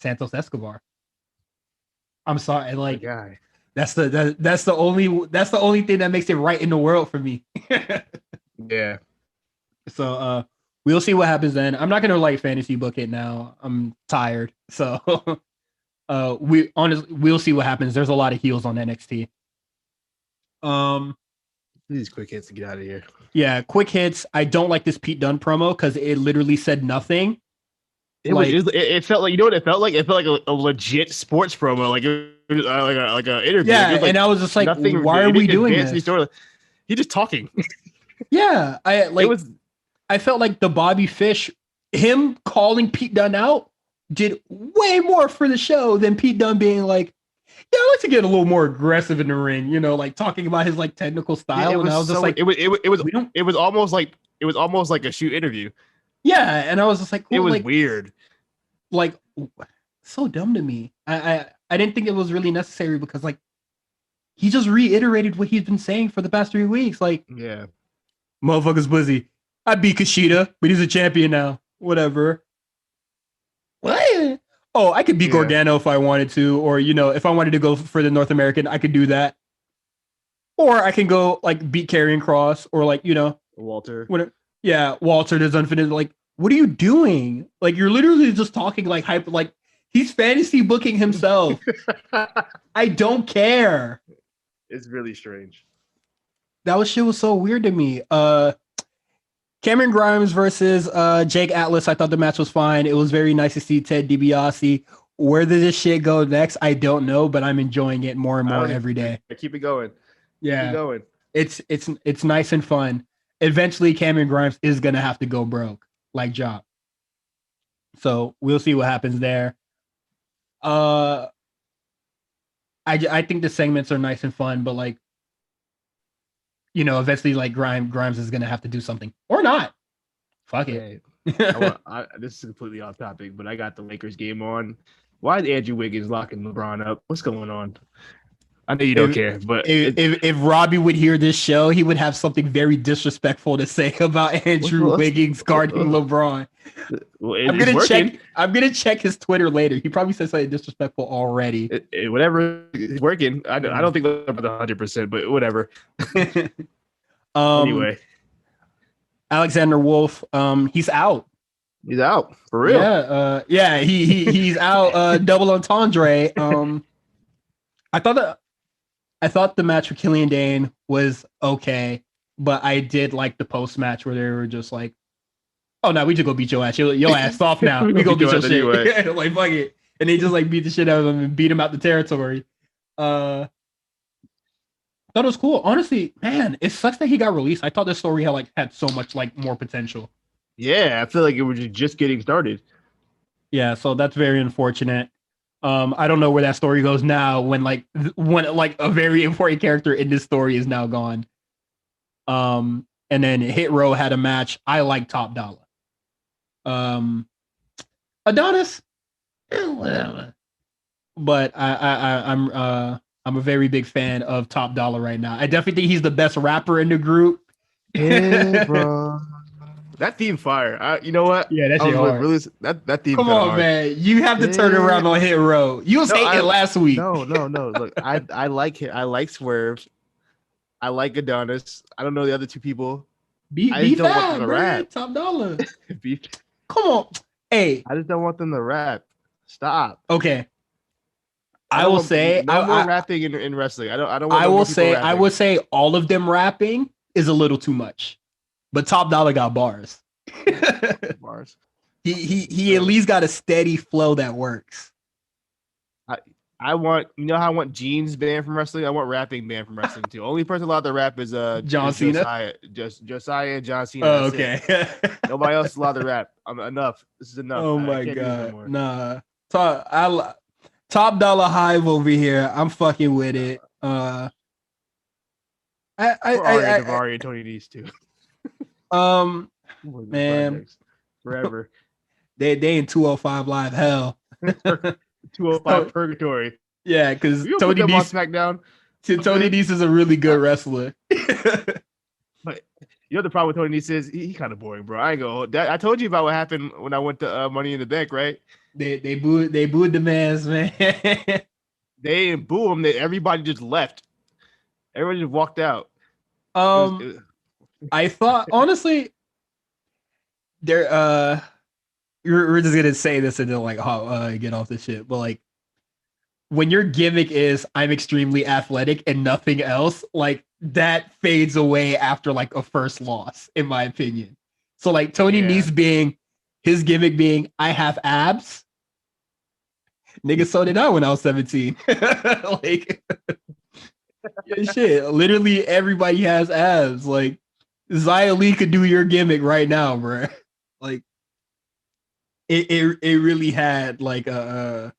Santos Escobar. I'm sorry, like guy. That's the only thing that makes it right in the world for me. Yeah. So we'll see what happens then. I'm not gonna like fantasy book it now. I'm tired. So we'll see what happens. There's a lot of heels on NXT. These quick hits to get out of here. Yeah, quick hits. I don't like this Pete Dunne promo because it literally said nothing. It felt like, you know what it felt like? It felt like a legit sports promo, like it was like a interview. Yeah, like, and I was just like, why are we doing this? He's just talking. Yeah, I felt like the Bobby Fish, him calling Pete Dunne out, did way more for the show than Pete Dunne being like, yeah, I like to get a little more aggressive in the ring, you know, like talking about his like technical style. Yeah, and I was just like, it was almost like a shoot interview. Yeah, and I was just like, it was like, weird, like so dumb to me. I didn't think it was really necessary because like he just reiterated what he's been saying for the past 3 weeks. Like, yeah, motherfucker's busy. I beat Kushida, but he's a champion now. Whatever. What? Oh, I could beat Gargano if I wanted to, or you know, if I wanted to go for the North American, I could do that. Or I can go like beat Karrion Kross, or like, you know, Walter. Whatever. Yeah, Walter does unfinished. Like, what are you doing? Like, you're literally just talking like hyper. Like, he's fantasy booking himself. I don't care. It's really strange. That shit was so weird to me. Cameron Grimes versus Jake Atlas. I thought the match was fine. It was very nice to see Ted DiBiase where does this shit go next? I don't know, but I'm enjoying it more and more every day. Keep it going. Yeah, Keep it going. It's nice and fun. Eventually, Cameron Grimes is gonna have to go broke, like Job. So we'll see what happens there. I think the segments are nice and fun, but like, you know, eventually, like Grimes is gonna have to do something or not. Fuck it. Hey, this is completely off topic, but I got the Lakers game on. Why is Andrew Wiggins locking LeBron up? What's going on? I know you don't care, but if Robbie would hear this show, he would have something very disrespectful to say about Andrew Wiggins guarding LeBron. Well, I'm gonna check his Twitter later. He probably said something disrespectful already. Whatever, it's working. I don't think they're 100%, but whatever. Anyway, Alexander Wolf, he's out. He's out for real. Yeah, he's out. Double entendre. I thought the match with Killian Dane was okay, but I did like the post match where they were just like, "Oh no, we just go beat your ass. Your ass soft now. We go beat your shit." Anyway. Like fuck it, and they just like beat the shit out of him and beat him out the territory. Thought it was cool. Honestly, man, it sucks that he got released. I thought this story had so much like more potential. Yeah, I feel like it was just getting started. Yeah, so that's very unfortunate. I don't know where that story goes now when a very important character in this story is now gone. And then Hit Row had a match. I like Top Dollar. Adonis, whatever. But I'm a very big fan of Top Dollar right now. I definitely think he's the best rapper in the group. Yeah, bro. That theme fire. You know what? Yeah, that's hard. Really, that theme. Come on, hard. Man. You have to turn around on Hit Row. You was hating it last week. No. Look, I like it. I like Swerve. I like Adonis. I don't know the other two people. I just don't want them to rap. Top Dollar. Come on. Hey. I just don't want them to rap. Stop. Okay. I will say no more rapping in wrestling. I don't want I will say all of them rapping is a little too much. But Top Dollar got bars. Bars. He at least got a steady flow that works. I want, you know how I want Gene's banned from wrestling? I want rapping banned from wrestling too. Only person allowed to rap is John Cena. Josiah and John Cena. Oh, okay. Nobody else is allowed to rap. Enough. This is enough. Oh my god. Nah. Top Dollar Hive over here. I'm fucking with it. Davari and Tony Nese too. Man, forever. They in 205 live hell. 205 purgatory. Yeah, because Tony Nese SmackDown. Tony Nese is a really good wrestler. But you know the problem with Tony Nese is he kind of boring, bro. I ain't gonna. I told you about what happened when I went to Money in the Bank, right? They booed the mans, man. They didn't boo him. Everybody just left. Everybody just walked out. I thought honestly, we're just gonna say this and then get off this shit. But like, when your gimmick is I'm extremely athletic and nothing else, like that fades away after like a first loss, in my opinion. So like Tony Nese his gimmick being I have abs. Nigga, so did I when I was 17. Like shit, literally everybody has abs. Like Xia Li could do your gimmick right now, bro. Like it really had like what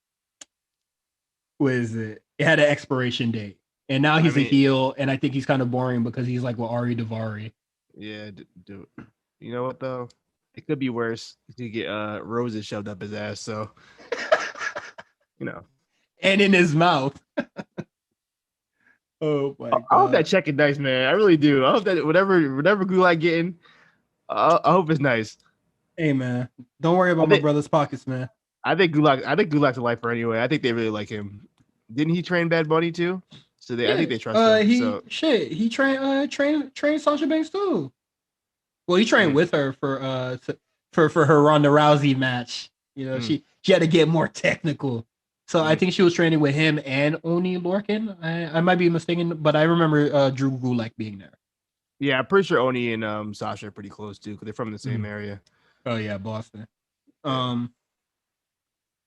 is it? It had an expiration date, and now he's a heel, and I think he's kind of boring because he's like with Ari Daivari. Yeah, dude. You know what though? It could be worse. He could get roses shoved up his ass. So you know, and in his mouth. Oh my god! I hope that check is nice, man. I really do. I hope that whatever Gulak getting, I hope it's nice. Hey man, don't worry about my brother's pockets, man. I think Gulak's a lifer anyway. I think they really like him. Didn't he train Bad Bunny too? So I think they trust him. He trained Sasha Banks too. Well, he trained with her for her Ronda Rousey match. You know, she had to get more technical. So I think she was training with him and Oni Lorcan. I might be mistaken, but I remember Drew Gulak being there. Yeah, I'm pretty sure Oni and Sasha are pretty close too, because they're from the same area. Oh yeah, Boston. But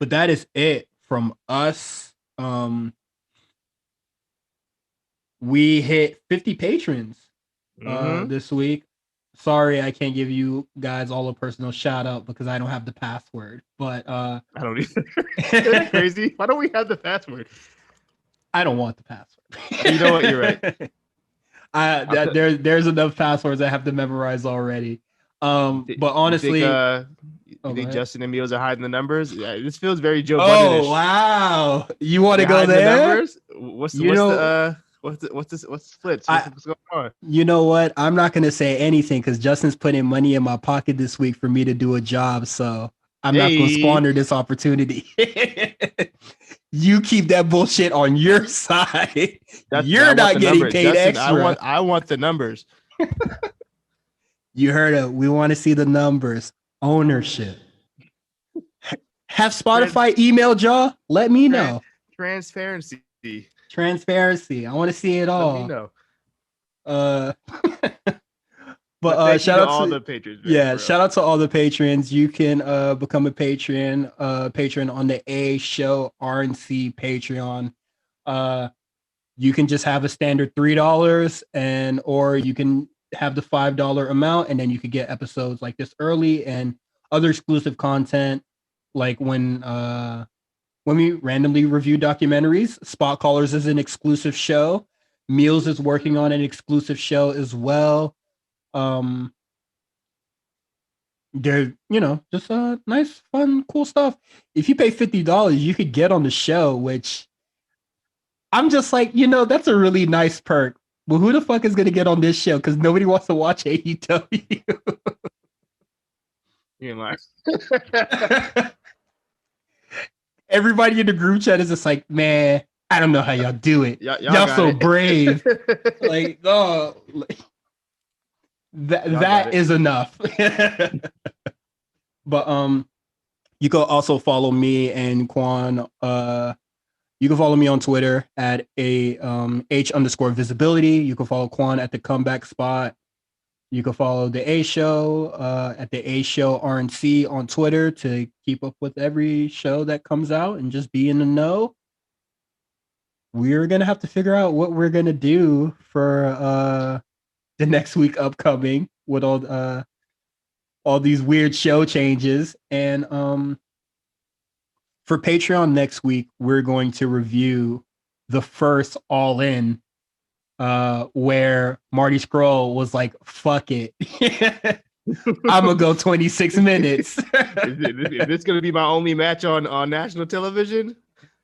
that is it from us. We hit 50 patrons this week. Sorry, I can't give you guys all a personal shout out because I don't have the password. But I don't either. Isn't that crazy? Why don't we have the password? I don't want the password. You know what? You're right. There's enough passwords I have to memorize already. But honestly, you think Justin and Meals are hiding the numbers? Yeah, this feels very Joe Oh Budden-ish. wow! You want to go hiding there? The numbers? What's the splits? What's going on? You know what? I'm not gonna say anything because Justin's putting money in my pocket this week for me to do a job, so I'm not gonna squander this opportunity. You keep that bullshit on your side. You're not getting numbers. paid Justin, extra. I want the numbers. You heard it. We want to see the numbers. Ownership. Have Spotify email Jaw? Let me know. Transparency. I want to see it all. Let me know. But shout out to all the patrons. Shout out to all the patrons. You can become a patron on the A Show RNC Patreon. You can just have a standard $3 or you can have the $5 amount, and then you could get episodes like this early and other exclusive content, like when we randomly review documentaries. Spot Callers is an exclusive show. Meals is working on an exclusive show as well. They're, just nice, fun, cool stuff. If you pay $50, you could get on the show, which I'm just like, that's a really nice perk. Well, who the fuck is going to get on this show? Because nobody wants to watch AEW. You're lying. Everybody in the group chat is just like, man, I don't know how y'all do it. Y'all so brave. Like, oh, that is enough. But you can also follow me and Quan. You can follow me on Twitter at H_visibility. You can follow Quan at the Comeback Spot. You can follow the A Show at the A Show RNC on Twitter to keep up with every show that comes out and just be in the know. We're gonna have to figure out what we're gonna do for the next week upcoming with all these weird show changes. And for Patreon next week, we're going to review the first All In, where Marty Scurll was like, fuck it. I'm going to go 26 minutes. Is this going to be my only match on national television?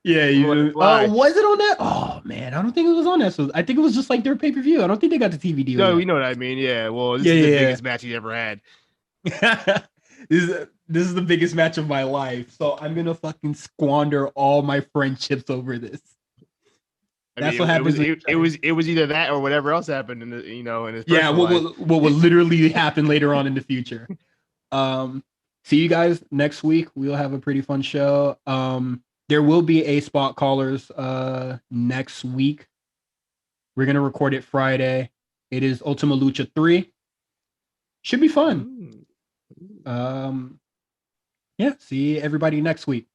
Yeah. Was it on that? Oh, man. I don't think it was on that. So I think it was just like their pay-per-view. I don't think they got the TV deal. No, you know what I mean. Yeah. Well, this is the biggest match he ever had. This is the biggest match of my life, so I'm gonna fucking squander all my friendships over this. That's what happens. It was either that or whatever else happened in the in his what will literally happen later on in the future. See you guys next week. We'll have a pretty fun show. There will be a Spot Callers next week. We're gonna record it Friday. It is Ultima Lucha 3. Should be fun. See everybody next week.